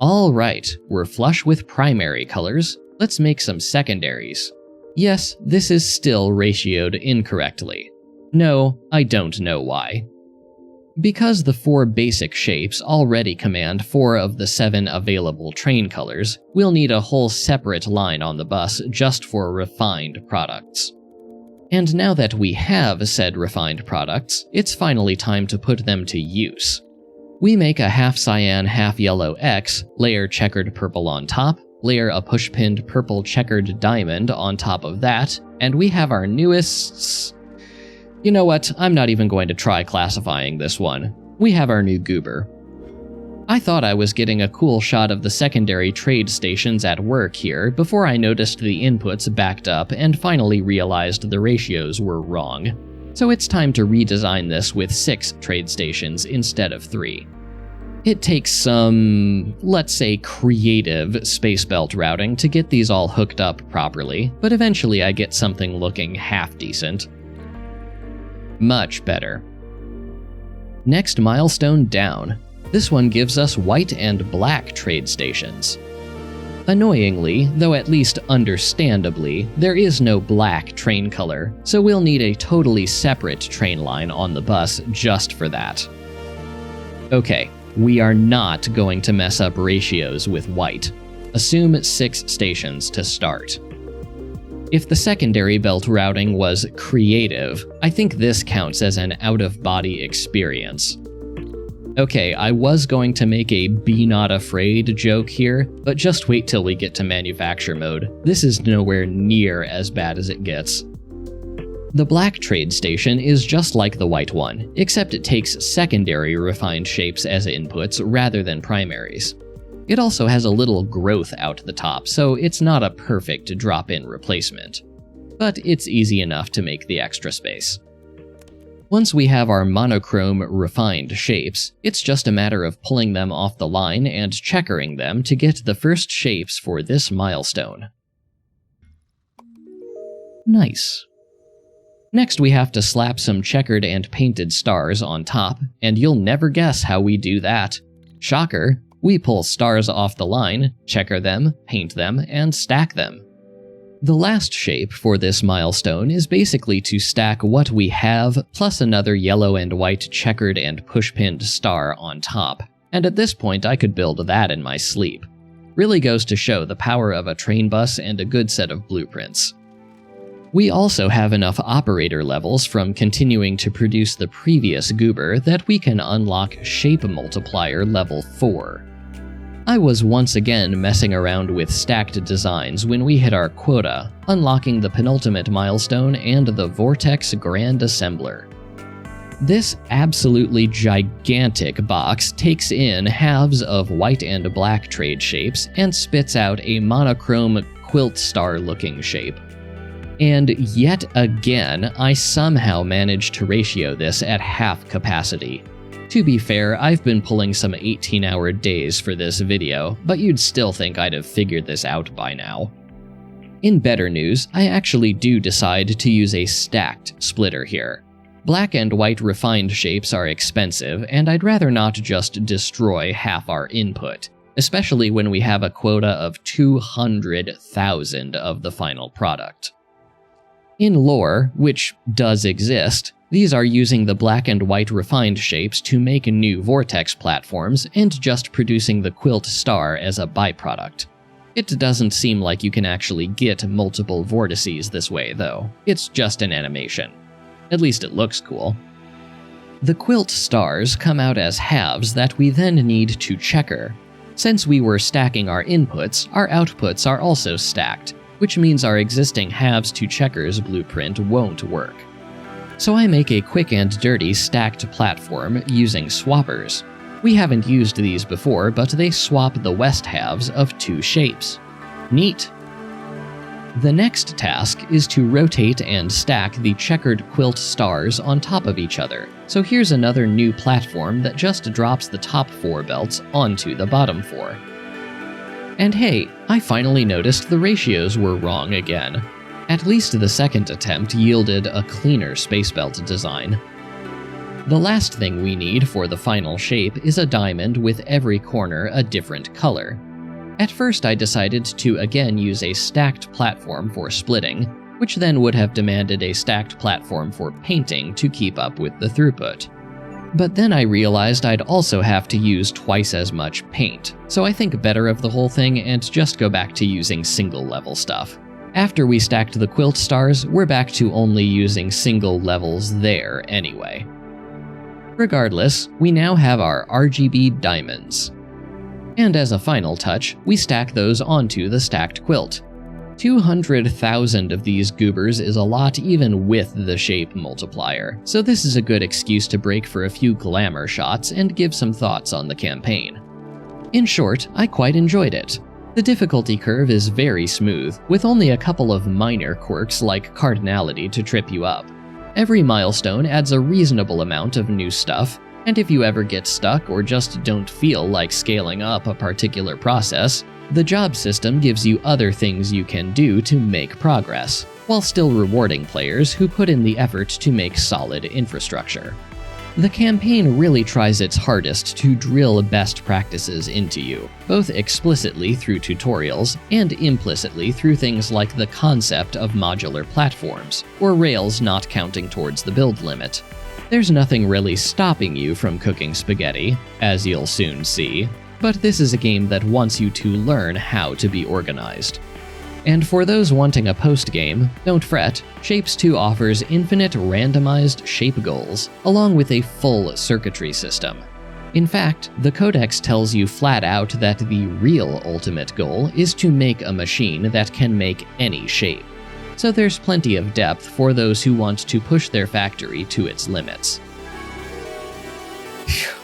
Alright, we're flush with primary colors, let's make some secondaries. Yes, this is still ratioed incorrectly. No, I don't know why. Because the 4 basic shapes already command 4 of the 7 available train colors, we'll need a whole separate line on the bus just for refined products. And now that we have said refined products, it's finally time to put them to use. We make a half cyan, half yellow X, layer checkered purple on top, layer a push-pinned purple checkered diamond on top of that, and we have our newest... You know what, I'm not even going to try classifying this one. We have our new goober. I thought I was getting a cool shot of the secondary trade stations at work here before I noticed the inputs backed up and finally realized the ratios were wrong. So it's time to redesign this with 6 trade stations instead of 3. It takes some, let's say, creative space belt routing to get these all hooked up properly, but eventually I get something looking half decent. Much better. Next milestone down. This one gives us white and black trade stations. Annoyingly, though at least understandably, there is no black train color, so we'll need a totally separate train line on the bus just for that. Okay, we are not going to mess up ratios with white. Assume 6 stations to start. If the secondary belt routing was creative, I think this counts as an out-of-body experience. Okay, I was going to make a be not afraid joke here, but just wait till we get to manufacture mode. This is nowhere near as bad as it gets. The black trade station is just like the white one, except it takes secondary refined shapes as inputs rather than primaries. It also has a little growth out the top, so it's not a perfect drop-in replacement. But it's easy enough to make the extra space. Once we have our monochrome refined shapes, it's just a matter of pulling them off the line and checkering them to get the first shapes for this milestone. Nice. Next we have to slap some checkered and painted stars on top, and you'll never guess how we do that. Shocker! We pull stars off the line, checker them, paint them, and stack them. The last shape for this milestone is basically to stack what we have, plus another yellow and white checkered and push-pinned star on top, and at this point I could build that in my sleep. Really goes to show the power of a train bus and a good set of blueprints. We also have enough operator levels from continuing to produce the previous goober that we can unlock Shape Multiplier level 4. I was once again messing around with stacked designs when we hit our quota, unlocking the penultimate milestone and the Vortex Grand Assembler. This absolutely gigantic box takes in halves of white and black trade shapes and spits out a monochrome quilt star looking shape. And yet again, I somehow managed to ratio this at half capacity. To be fair, I've been pulling some 18-hour days for this video, but you'd still think I'd have figured this out by now. In better news, I actually do decide to use a stacked splitter here. Black and white refined shapes are expensive, and I'd rather not just destroy half our input. especially when we have a quota of 200,000 of the final product. In lore, which does exist, these are using the black and white refined shapes to make new vortex platforms and just producing the quilt star as a byproduct. It doesn't seem like you can actually get multiple vortices this way, though. It's just an animation. At least it looks cool. The quilt stars come out as halves that we then need to checker. Since we were stacking our inputs, our outputs are also stacked, which means our existing halves to checkers blueprint won't work. So I make a quick and dirty stacked platform using swappers. We haven't used these before, but they swap the west halves of two shapes. Neat! The next task is to rotate and stack the checkered quilt stars on top of each other. So here's another new platform that just drops the top 4 belts onto the bottom 4. And hey, I finally noticed the ratios were wrong again. At least the second attempt yielded a cleaner space belt design. The last thing we need for the final shape is a diamond with every corner a different color. At first I decided to again use a stacked platform for splitting, which then would have demanded a stacked platform for painting to keep up with the throughput. But then I realized I'd also have to use twice as much paint, so I think better of the whole thing and just go back to using single level stuff. After we stacked the quilt stars, we're back to only using single levels there anyway. Regardless, we now have our RGB diamonds. And as a final touch, we stack those onto the stacked quilt. 200,000 of these goobers is a lot even with the shape multiplier, so this is a good excuse to break for a few glamour shots and give some thoughts on the campaign. In short, I quite enjoyed it. The difficulty curve is very smooth, with only a couple of minor quirks like cardinality to trip you up. Every milestone adds a reasonable amount of new stuff, and if you ever get stuck or just don't feel like scaling up a particular process, the job system gives you other things you can do to make progress, while still rewarding players who put in the effort to make solid infrastructure. The campaign really tries its hardest to drill best practices into you, both explicitly through tutorials and implicitly through things like the concept of modular platforms, or rails not counting towards the build limit. There's nothing really stopping you from cooking spaghetti, as you'll soon see, but this is a game that wants you to learn how to be organized. And for those wanting a post-game, don't fret, SHAPEZ 2 offers infinite randomized shape goals, along with a full circuitry system. In fact, the codex tells you flat out that the real ultimate goal is to make a machine that can make any shape. So there's plenty of depth for those who want to push their factory to its limits. Phew.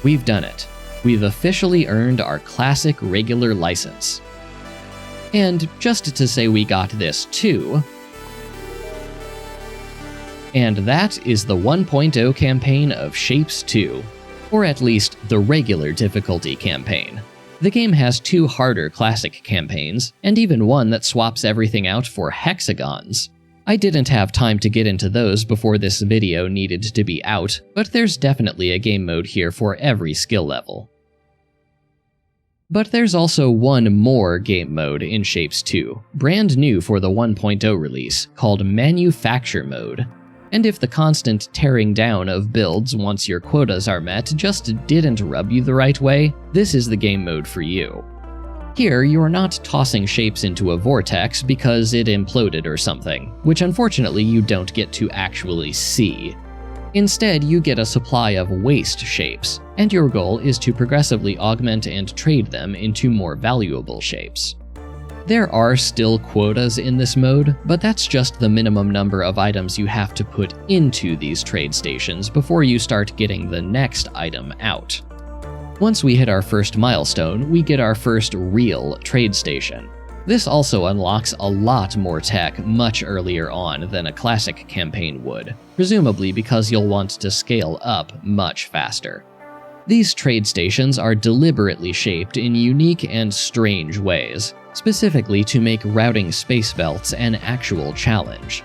We've done it. We've officially earned our classic regular license. And just to say we got this too, and that is the 1.0 campaign of SHAPEZ 2, or at least the regular difficulty campaign. The game has 2 harder classic campaigns, and even one that swaps everything out for hexagons. I didn't have time to get into those before this video needed to be out, but there's definitely a game mode here for every skill level. But there's also one more game mode in SHAPEZ 2, brand new for the 1.0 release, called Manufacture Mode. And if the constant tearing down of builds once your quotas are met just didn't rub you the right way, this is the game mode for you. Here, you're not tossing shapes into a vortex because it imploded or something, which unfortunately you don't get to actually see. Instead, you get a supply of waste shapes, and your goal is to progressively augment and trade them into more valuable shapes. There are still quotas in this mode, but that's just the minimum number of items you have to put into these trade stations before you start getting the next item out. Once we hit our first milestone, we get our first real trade station. This also unlocks a lot more tech much earlier on than a classic campaign would, presumably because you'll want to scale up much faster. These trade stations are deliberately shaped in unique and strange ways, specifically to make routing space belts an actual challenge.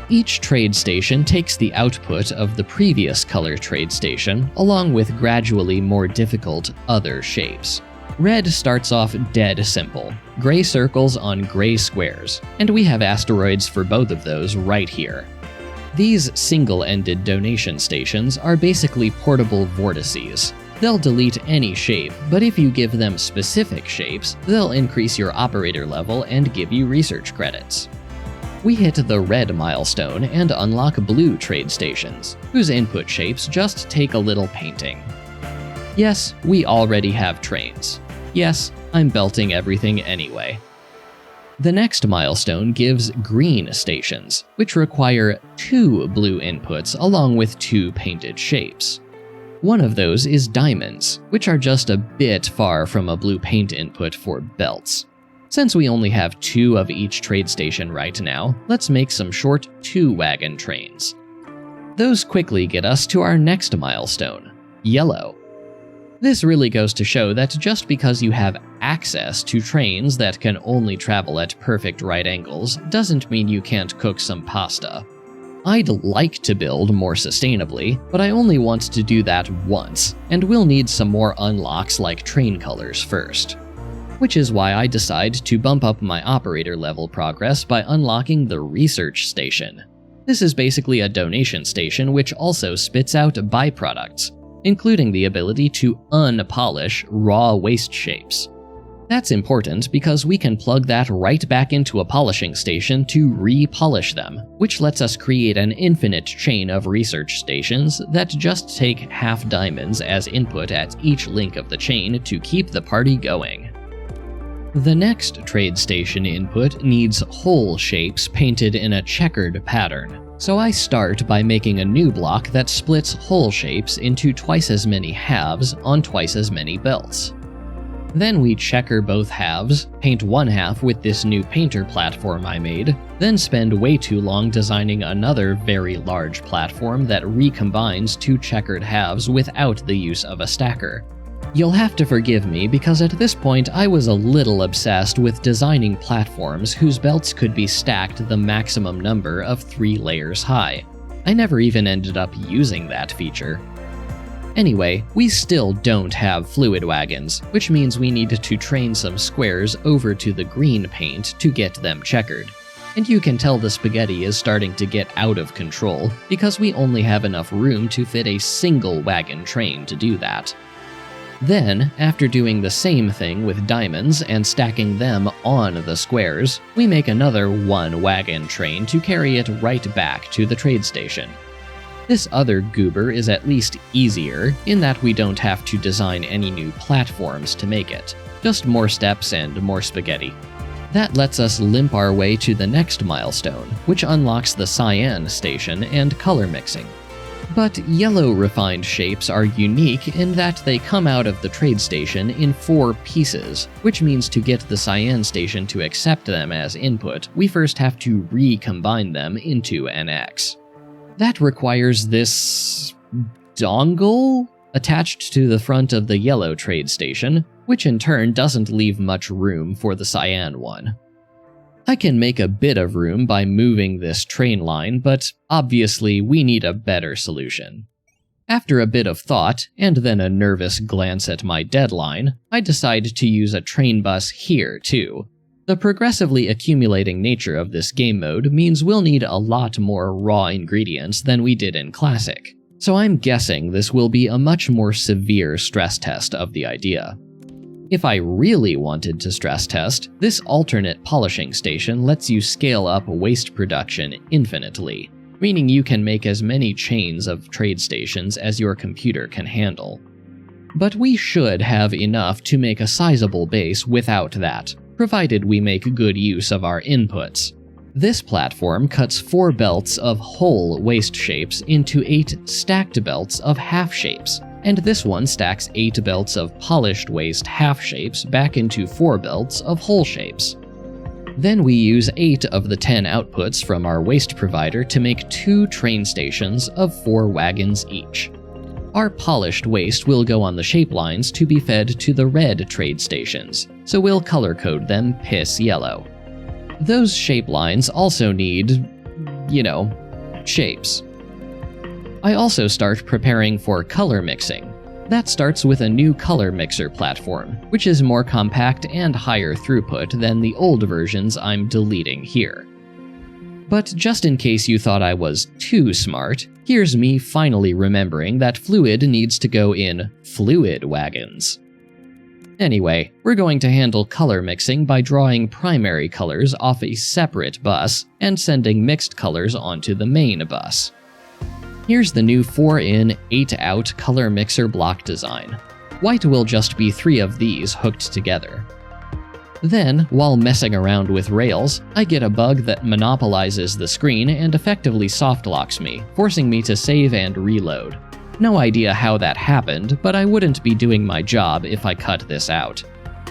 Each trade station takes the output of the previous color trade station, along with gradually more difficult other shapes. Red starts off dead simple. Gray circles on gray squares, and we have asteroids for both of those right here. These single-ended donation stations are basically portable vortices. They'll delete any shape, but if you give them specific shapes, they'll increase your operator level and give you research credits. We hit the red milestone and unlock blue trade stations, whose input shapes just take a little painting. Yes, we already have trains. Yes, I'm belting everything anyway. The next milestone gives green stations, which require 2 blue inputs along with 2 painted shapes. One of those is diamonds, which are just a bit far from a blue paint input for belts. Since we only have 2 of each trade station right now, let's make some short 2-wagon trains. Those quickly get us to our next milestone, yellow. This really goes to show that just because you have access to trains that can only travel at perfect right angles doesn't mean you can't cook some pasta. I'd like to build more sustainably, but I only want to do that once, and we'll need some more unlocks like train colors first. Which is why I decide to bump up my operator level progress by unlocking the research station. This is basically a donation station which also spits out byproducts, including the ability to unpolish raw waste shapes. That's important because we can plug that right back into a polishing station to re-polish them, which lets us create an infinite chain of research stations that just take half diamonds as input at each link of the chain to keep the party going. The next trade station input needs hole shapes painted in a checkered pattern. So I start by making a new block that splits hole shapes into twice as many halves on twice as many belts. Then we checker both halves, paint one half with this new painter platform I made, then spend way too long designing another very large platform that recombines 2 checkered halves without the use of a stacker. You'll have to forgive me because at this point I was a little obsessed with designing platforms whose belts could be stacked the maximum number of 3 layers high. I never even ended up using that feature. Anyway, we still don't have fluid wagons, which means we need to train some squares over to the green paint to get them checkered. And you can tell the spaghetti is starting to get out of control because we only have enough room to fit a single wagon train to do that. Then, after doing the same thing with diamonds and stacking them on the squares, we make another 1-wagon train to carry it right back to the trade station. This other goober is at least easier, in that we don't have to design any new platforms to make it, just more steps and more spaghetti. That lets us limp our way to the next milestone, which unlocks the cyan station and color mixing. But yellow refined shapes are unique in that they come out of the trade station in 4 pieces, which means to get the cyan station to accept them as input, we first have to recombine them into an X. That requires this dongle attached to the front of the yellow trade station, which in turn doesn't leave much room for the cyan one. I can make a bit of room by moving this train line, but obviously we need a better solution. After a bit of thought, and then a nervous glance at my deadline, I decide to use a train bus here too. The progressively accumulating nature of this game mode means we'll need a lot more raw ingredients than we did in Classic, so I'm guessing this will be a much more severe stress test of the idea. If I really wanted to stress test, this alternate polishing station lets you scale up waste production infinitely, meaning you can make as many chains of trade stations as your computer can handle. But we should have enough to make a sizable base without that, provided we make good use of our inputs. This platform cuts 4 belts of whole waste shapes into 8 stacked belts of half shapes, and this one stacks 8 belts of polished waste half shapes back into 4 belts of whole shapes. Then we use 8 of the 10 outputs from our waste provider to make 2 train stations of 4 wagons each. Our polished waste will go on the shape lines to be fed to the red trade stations, so we'll color code them piss yellow. Those shape lines also need, shapes. I also start preparing for color mixing. That starts with a new color mixer platform, which is more compact and higher throughput than the old versions I'm deleting here. But just in case you thought I was too smart, here's me finally remembering that fluid needs to go in fluid wagons. Anyway, we're going to handle color mixing by drawing primary colors off a separate bus and sending mixed colors onto the main bus. Here's the new 4-in, 8-out color mixer block design. White will just be 3 of these hooked together. Then, while messing around with rails, I get a bug that monopolizes the screen and effectively soft-locks me, forcing me to save and reload. No idea how that happened, but I wouldn't be doing my job if I cut this out.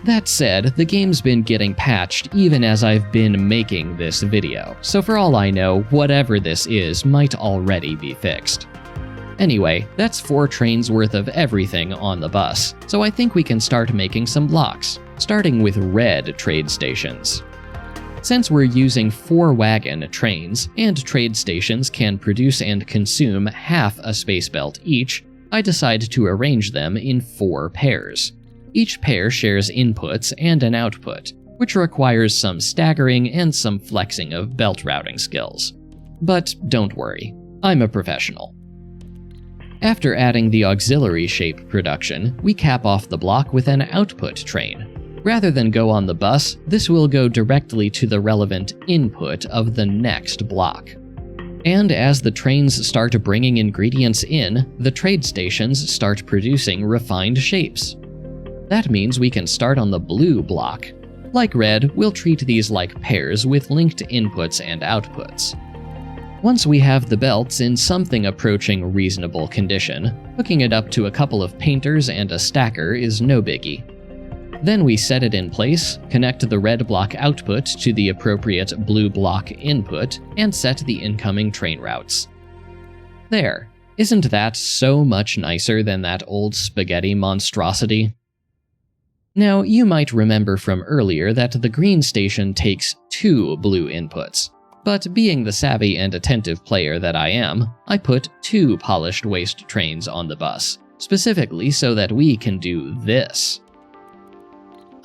That said, the game's been getting patched even as I've been making this video, so for all I know, whatever this is might already be fixed. Anyway, that's 4 trains worth of everything on the bus, so I think we can start making some blocks, starting with red trade stations. Since we're using 4-wagon trains, and trade stations can produce and consume half a space belt each, I decide to arrange them in 4 pairs. Each pair shares inputs and an output, which requires some staggering and some flexing of belt routing skills. But don't worry, I'm a professional. After adding the auxiliary shape production, we cap off the block with an output train. Rather than go on the bus, this will go directly to the relevant input of the next block. And as the trains start bringing ingredients in, the trade stations start producing refined shapes. That means we can start on the blue block. Like red, we'll treat these like pairs with linked inputs and outputs. Once we have the belts in something approaching reasonable condition, hooking it up to a couple of painters and a stacker is no biggie. Then we set it in place, connect the red block output to the appropriate blue block input, and set the incoming train routes. There. Isn't that so much nicer than that old spaghetti monstrosity? Now, you might remember from earlier that the green station takes 2 blue inputs, but being the savvy and attentive player that I am, I put 2 polished waste trains on the bus, specifically so that we can do this.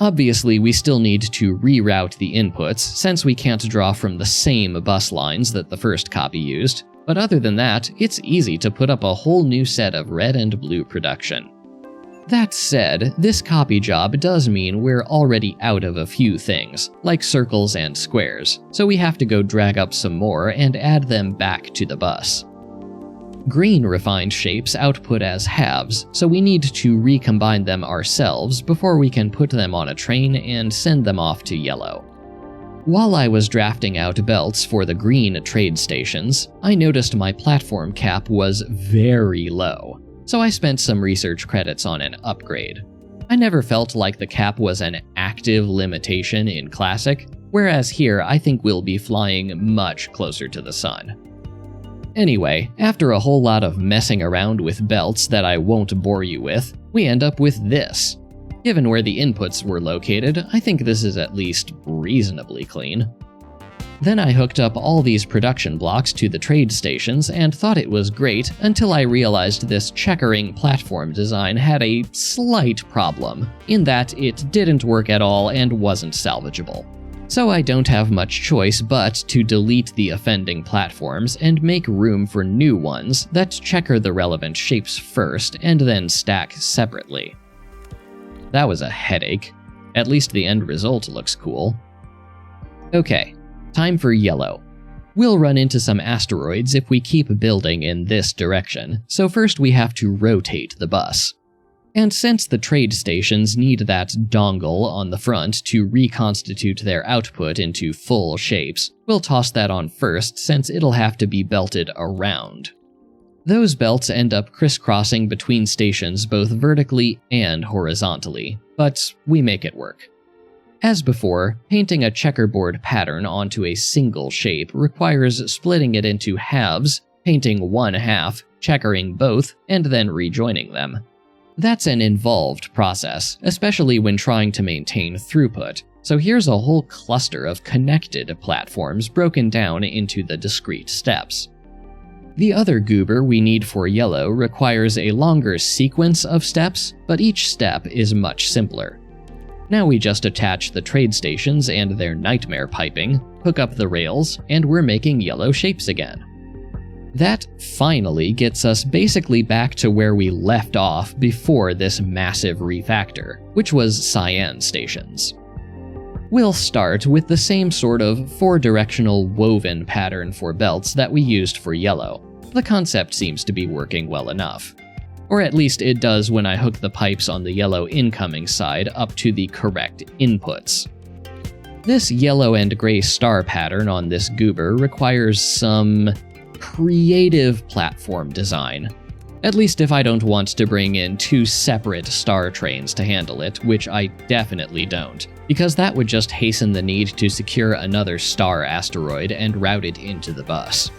Obviously, we still need to reroute the inputs, since we can't draw from the same bus lines that the first copy used, but other than that, it's easy to put up a whole new set of red and blue production. That said, this copy job does mean we're already out of a few things, like circles and squares, so we have to go drag up some more and add them back to the bus. Green refined shapes output as halves, so we need to recombine them ourselves before we can put them on a train and send them off to yellow. While I was drafting out belts for the green trade stations, I noticed my platform cap was very low, so I spent some research credits on an upgrade. I never felt like the cap was an active limitation in Classic, whereas here I think we'll be flying much closer to the sun. Anyway, after a whole lot of messing around with belts that I won't bore you with, we end up with this. Given where the inputs were located, I think this is at least reasonably clean. Then I hooked up all these production blocks to the trade stations and thought it was great until I realized this checkering platform design had a slight problem, in that it didn't work at all and wasn't salvageable. So I don't have much choice but to delete the offending platforms and make room for new ones that checker the relevant shapes first and then stack separately. That was a headache. At least the end result looks cool. Okay, time for yellow. We'll run into some asteroids if we keep building in this direction, so first we have to rotate the bus. And since the trade stations need that dongle on the front to reconstitute their output into full shapes, we'll toss that on first since it'll have to be belted around. Those belts end up crisscrossing between stations both vertically and horizontally, but we make it work. As before, painting a checkerboard pattern onto a single shape requires splitting it into halves, painting one half, checkering both, and then rejoining them. That's an involved process, especially when trying to maintain throughput, so here's a whole cluster of connected platforms broken down into the discrete steps. The other goober we need for yellow requires a longer sequence of steps, but each step is much simpler. Now we just attach the trade stations and their nightmare piping, hook up the rails, and we're making yellow shapes again. That finally gets us basically back to where we left off before this massive refactor, which was cyan stations. We'll start with the same sort of 4-directional woven pattern for belts that we used for yellow. The concept seems to be working well enough. Or at least it does when I hook the pipes on the yellow incoming side up to the correct inputs. This yellow and gray star pattern on this goober requires some creative platform design. At least if I don't want to bring in 2 separate star trains to handle it, which I definitely don't, because that would just hasten the need to secure another star asteroid and route it into the bus.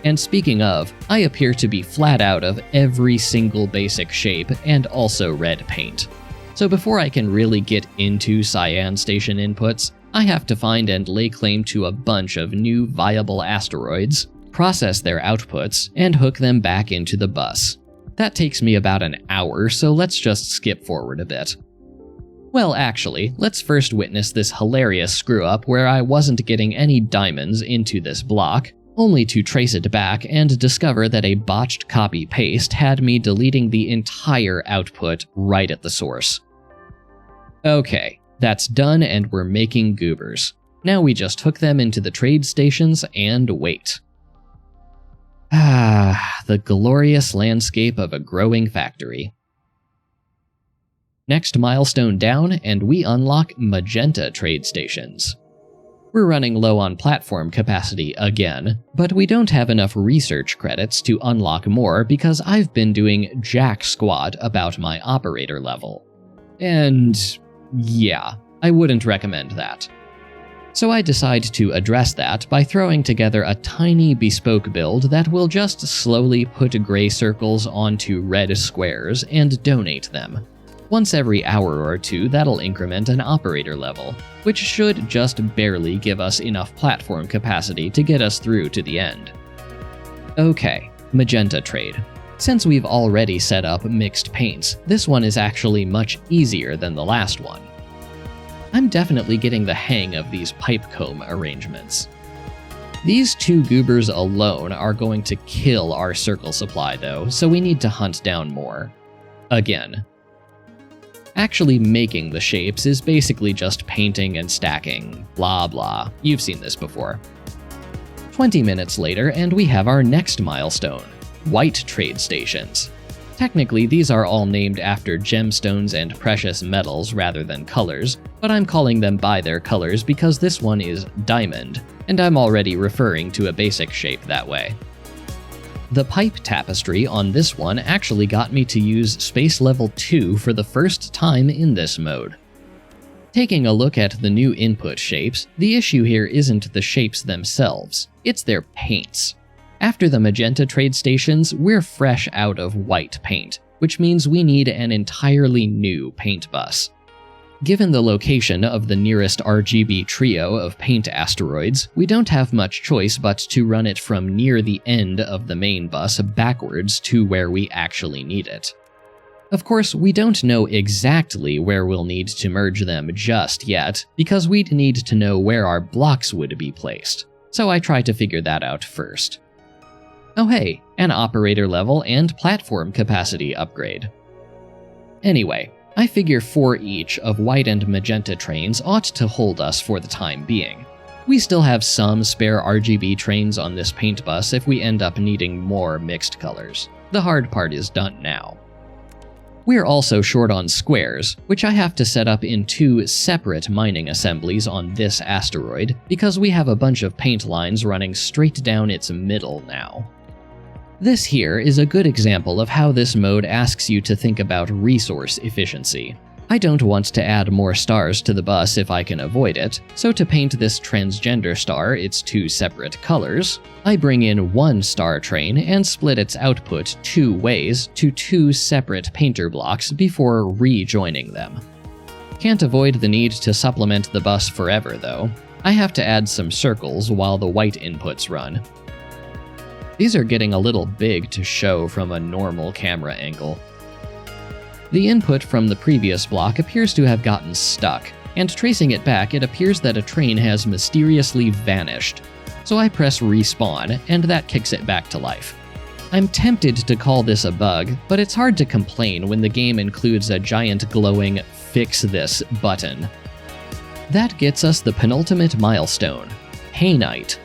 And speaking of, I appear to be flat out of every single basic shape and also red paint. So before I can really get into cyan station inputs, I have to find and lay claim to a bunch of new viable asteroids, process their outputs, and hook them back into the bus. That takes me about an hour, so let's just skip forward a bit. Well, actually, let's first witness this hilarious screw-up where I wasn't getting any diamonds into this block, only to trace it back and discover that a botched copy-paste had me deleting the entire output right at the source. Okay, that's done and we're making goobers. Now we just hook them into the trade stations and wait. The glorious landscape of a growing factory. Next milestone down, and we unlock magenta trade stations. We're running low on platform capacity again, but we don't have enough research credits to unlock more because I've been doing jack squat about my operator level. And yeah, I wouldn't recommend that. So I decide to address that by throwing together a tiny bespoke build that will just slowly put gray circles onto red squares and donate them. Once every hour or two, that'll increment an operator level, which should just barely give us enough platform capacity to get us through to the end. Okay, magenta trade. Since we've already set up mixed paints, this one is actually much easier than the last one. I'm definitely getting the hang of these pipe comb arrangements. These 2 goobers alone are going to kill our circle supply though, so we need to hunt down more. Again. Actually making the shapes is basically just painting and stacking, blah blah. You've seen this before. 20 minutes later and we have our next milestone, white trade stations. Technically, these are all named after gemstones and precious metals rather than colors, but I'm calling them by their colors because this one is diamond, and I'm already referring to a basic shape that way. The pipe tapestry on this one actually got me to use Space Level 2 for the first time in this mode. Taking a look at the new input shapes, the issue here isn't the shapes themselves, it's their paints. After the magenta trade stations, we're fresh out of white paint, which means we need an entirely new paint bus. Given the location of the nearest RGB trio of paint asteroids, we don't have much choice but to run it from near the end of the main bus backwards to where we actually need it. Of course, we don't know exactly where we'll need to merge them just yet, because we'd need to know where our blocks would be placed, so I try to figure that out first. Oh hey, an operator level and platform capacity upgrade. Anyway, I figure 4 each of white and magenta trains ought to hold us for the time being. We still have some spare RGB trains on this paint bus if we end up needing more mixed colors. The hard part is done now. We're also short on squares, which I have to set up in 2 separate mining assemblies on this asteroid because we have a bunch of paint lines running straight down its middle now. This here is a good example of how this mode asks you to think about resource efficiency. I don't want to add more stars to the bus if I can avoid it, so to paint this transgender star its 2 separate colors, I bring in 1 star train and split its output 2 ways to 2 separate painter blocks before rejoining them. Can't avoid the need to supplement the bus forever though. I have to add some circles while the white inputs run. These are getting a little big to show from a normal camera angle. The input from the previous block appears to have gotten stuck, and tracing it back, it appears that a train has mysteriously vanished. So I press respawn, and that kicks it back to life. I'm tempted to call this a bug, but it's hard to complain when the game includes a giant glowing "Fix This" button. That gets us the penultimate milestone, Painite.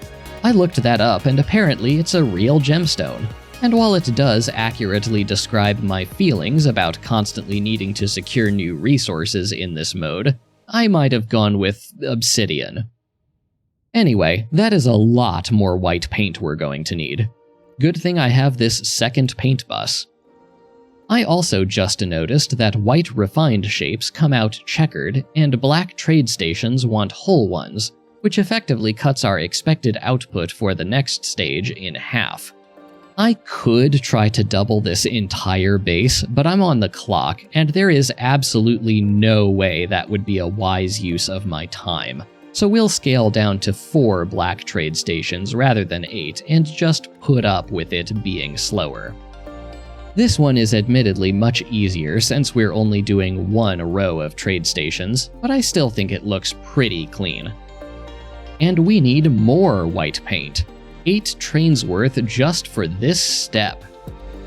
I looked that up, and apparently it's a real gemstone. And while it does accurately describe my feelings about constantly needing to secure new resources in this mode, I might have gone with obsidian. Anyway, that is a lot more white paint we're going to need. Good thing I have this second paint bus. I also just noticed that white refined shapes come out checkered, and black trade stations want whole ones, which effectively cuts our expected output for the next stage in half. I could try to double this entire base, but I'm on the clock, and there is absolutely no way that would be a wise use of my time. So we'll scale down to 4 black trade stations rather than 8, and just put up with it being slower. This one is admittedly much easier since we're only doing 1 row of trade stations, but I still think it looks pretty clean. And we need more white paint. 8 trains worth just for this step.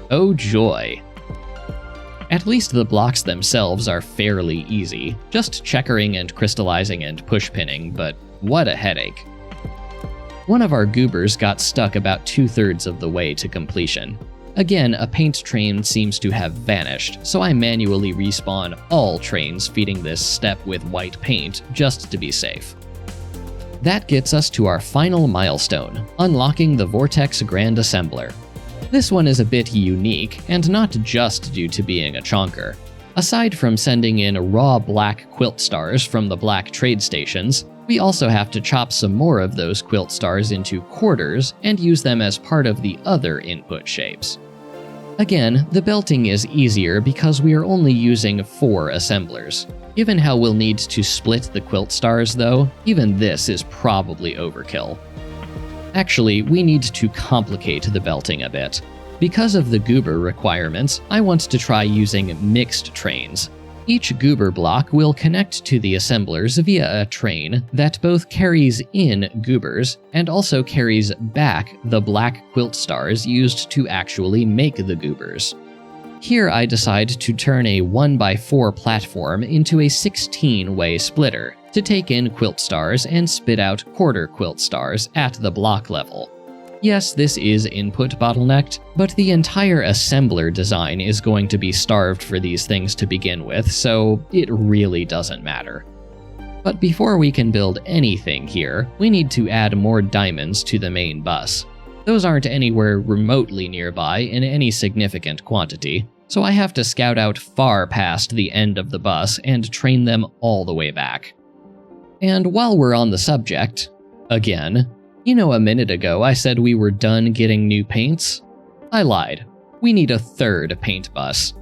Oh joy. At least the blocks themselves are fairly easy, just checkering and crystallizing and push-pinning, but what a headache. One of our goobers got stuck about 2/3 of the way to completion. Again, a paint train seems to have vanished, so I manually respawn all trains feeding this step with white paint just to be safe. That gets us to our final milestone, unlocking the Vortex Grand Assembler. This one is a bit unique, and not just due to being a chonker. Aside from sending in raw black quilt stars from the black trade stations, we also have to chop some more of those quilt stars into quarters and use them as part of the other input shapes. Again, the belting is easier because we are only using 4 assemblers. Given how we'll need to split the quilt stars though, even this is probably overkill. Actually, we need to complicate the belting a bit. Because of the goober requirements, I want to try using mixed trains. Each goober block will connect to the assemblers via a train that both carries in goobers and also carries back the black quilt stars used to actually make the goobers. Here I decide to turn a 1x4 platform into a 16-way splitter to take in quilt stars and spit out quarter quilt stars at the block level. Yes, this is input bottlenecked, but the entire assembler design is going to be starved for these things to begin with, so it really doesn't matter. But before we can build anything here, we need to add more diamonds to the main bus. Those aren't anywhere remotely nearby in any significant quantity, so I have to scout out far past the end of the bus and train them all the way back. And while we're on the subject, again, you know, a minute ago I said we were done getting new paints? I lied. We need a 3rd paint bus.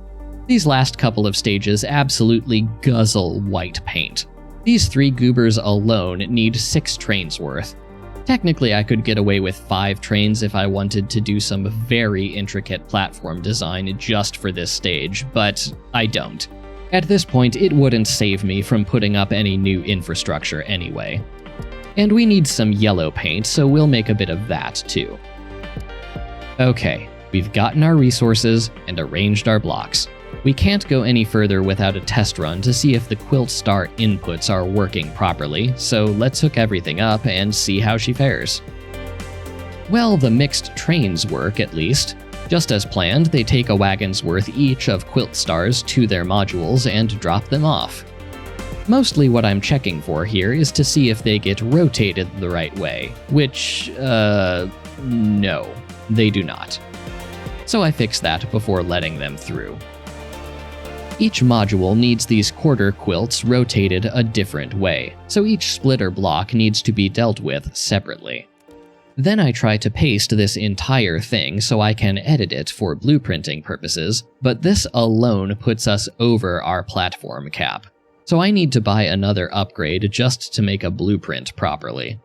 These last couple of stages absolutely guzzle white paint. These 3 goobers alone need 6 trains worth. Technically, I could get away with 5 trains if I wanted to do some very intricate platform design just for this stage, but I don't. At this point, it wouldn't save me from putting up any new infrastructure anyway. And we need some yellow paint, so we'll make a bit of that too. Okay, we've gotten our resources and arranged our blocks. We can't go any further without a test run to see if the quilt star inputs are working properly, so let's hook everything up and see how she fares. Well, the mixed trains work at least. Just as planned, they take a wagon's worth each of quilt stars to their modules and drop them off. Mostly what I'm checking for here is to see if they get rotated the right way, which, no, they do not. So I fix that before letting them through. Each module needs these quarter quilts rotated a different way, so each splitter block needs to be dealt with separately. Then I try to paste this entire thing so I can edit it for blueprinting purposes, but this alone puts us over our platform cap. So I need to buy another upgrade just to make a blueprint properly.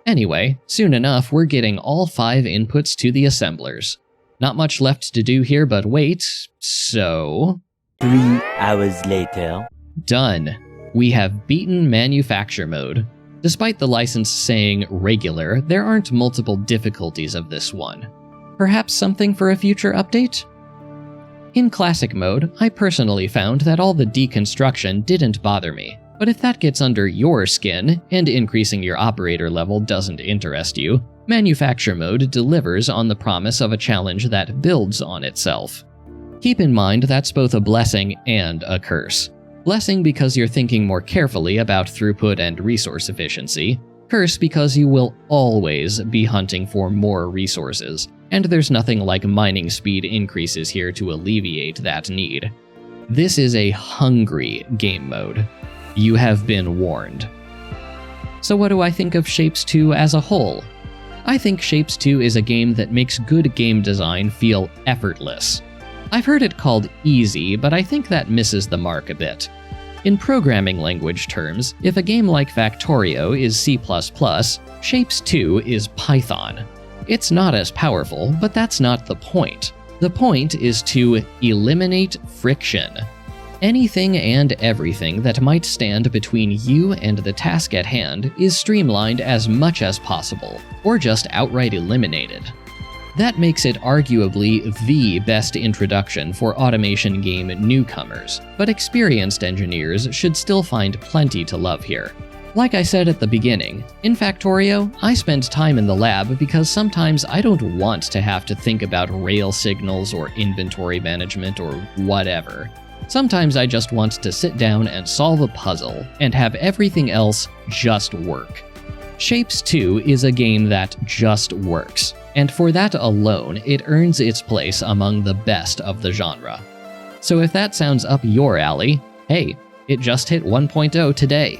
Anyway, soon enough we're getting all 5 inputs to the assemblers. Not much left to do here but wait, so... 3 hours later. Done. We have beaten manufacture mode. Despite the license saying regular, there aren't multiple difficulties of this one. Perhaps something for a future update? In classic mode, I personally found that all the deconstruction didn't bother me, but if that gets under your skin, and increasing your operator level doesn't interest you, manufacture mode delivers on the promise of a challenge that builds on itself. Keep in mind that's both a blessing and a curse. Blessing because you're thinking more carefully about throughput and resource efficiency, curse because you will always be hunting for more resources, and there's nothing like mining speed increases here to alleviate that need. This is a hungry game mode. You have been warned. So what do I think of Shapez 2 as a whole? I think Shapez 2 is a game that makes good game design feel effortless. I've heard it called easy, but I think that misses the mark a bit. In programming language terms, if a game like Factorio is C++, Shapez 2 is Python. It's not as powerful, but that's not the point. The point is to eliminate friction. Anything and everything that might stand between you and the task at hand is streamlined as much as possible, or just outright eliminated. That makes it arguably the best introduction for automation game newcomers, but experienced engineers should still find plenty to love here. Like I said at the beginning, in Factorio, I spend time in the lab because sometimes I don't want to have to think about rail signals or inventory management or whatever. Sometimes I just want to sit down and solve a puzzle and have everything else just work. Shapez 2 is a game that just works, and for that alone, it earns its place among the best of the genre. So if that sounds up your alley, hey, it just hit 1.0 today.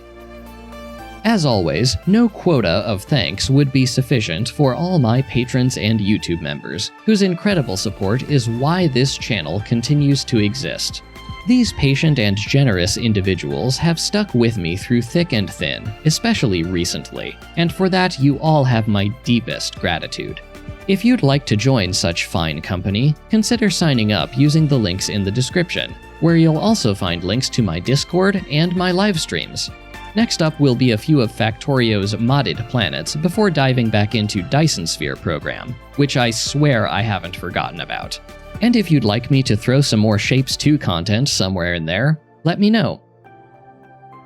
As always, no quota of thanks would be sufficient for all my patrons and YouTube members, whose incredible support is why this channel continues to exist. These patient and generous individuals have stuck with me through thick and thin, especially recently, and for that you all have my deepest gratitude. If you'd like to join such fine company, consider signing up using the links in the description, where you'll also find links to my Discord and my live streams. Next up will be a few of Factorio's modded planets before diving back into Dyson Sphere program, which I swear I haven't forgotten about. And if you'd like me to throw some more Shapez 2 content somewhere in there, let me know.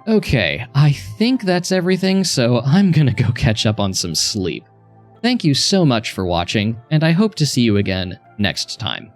Okay, I think that's everything, so I'm gonna go catch up on some sleep. Thank you so much for watching, and I hope to see you again next time.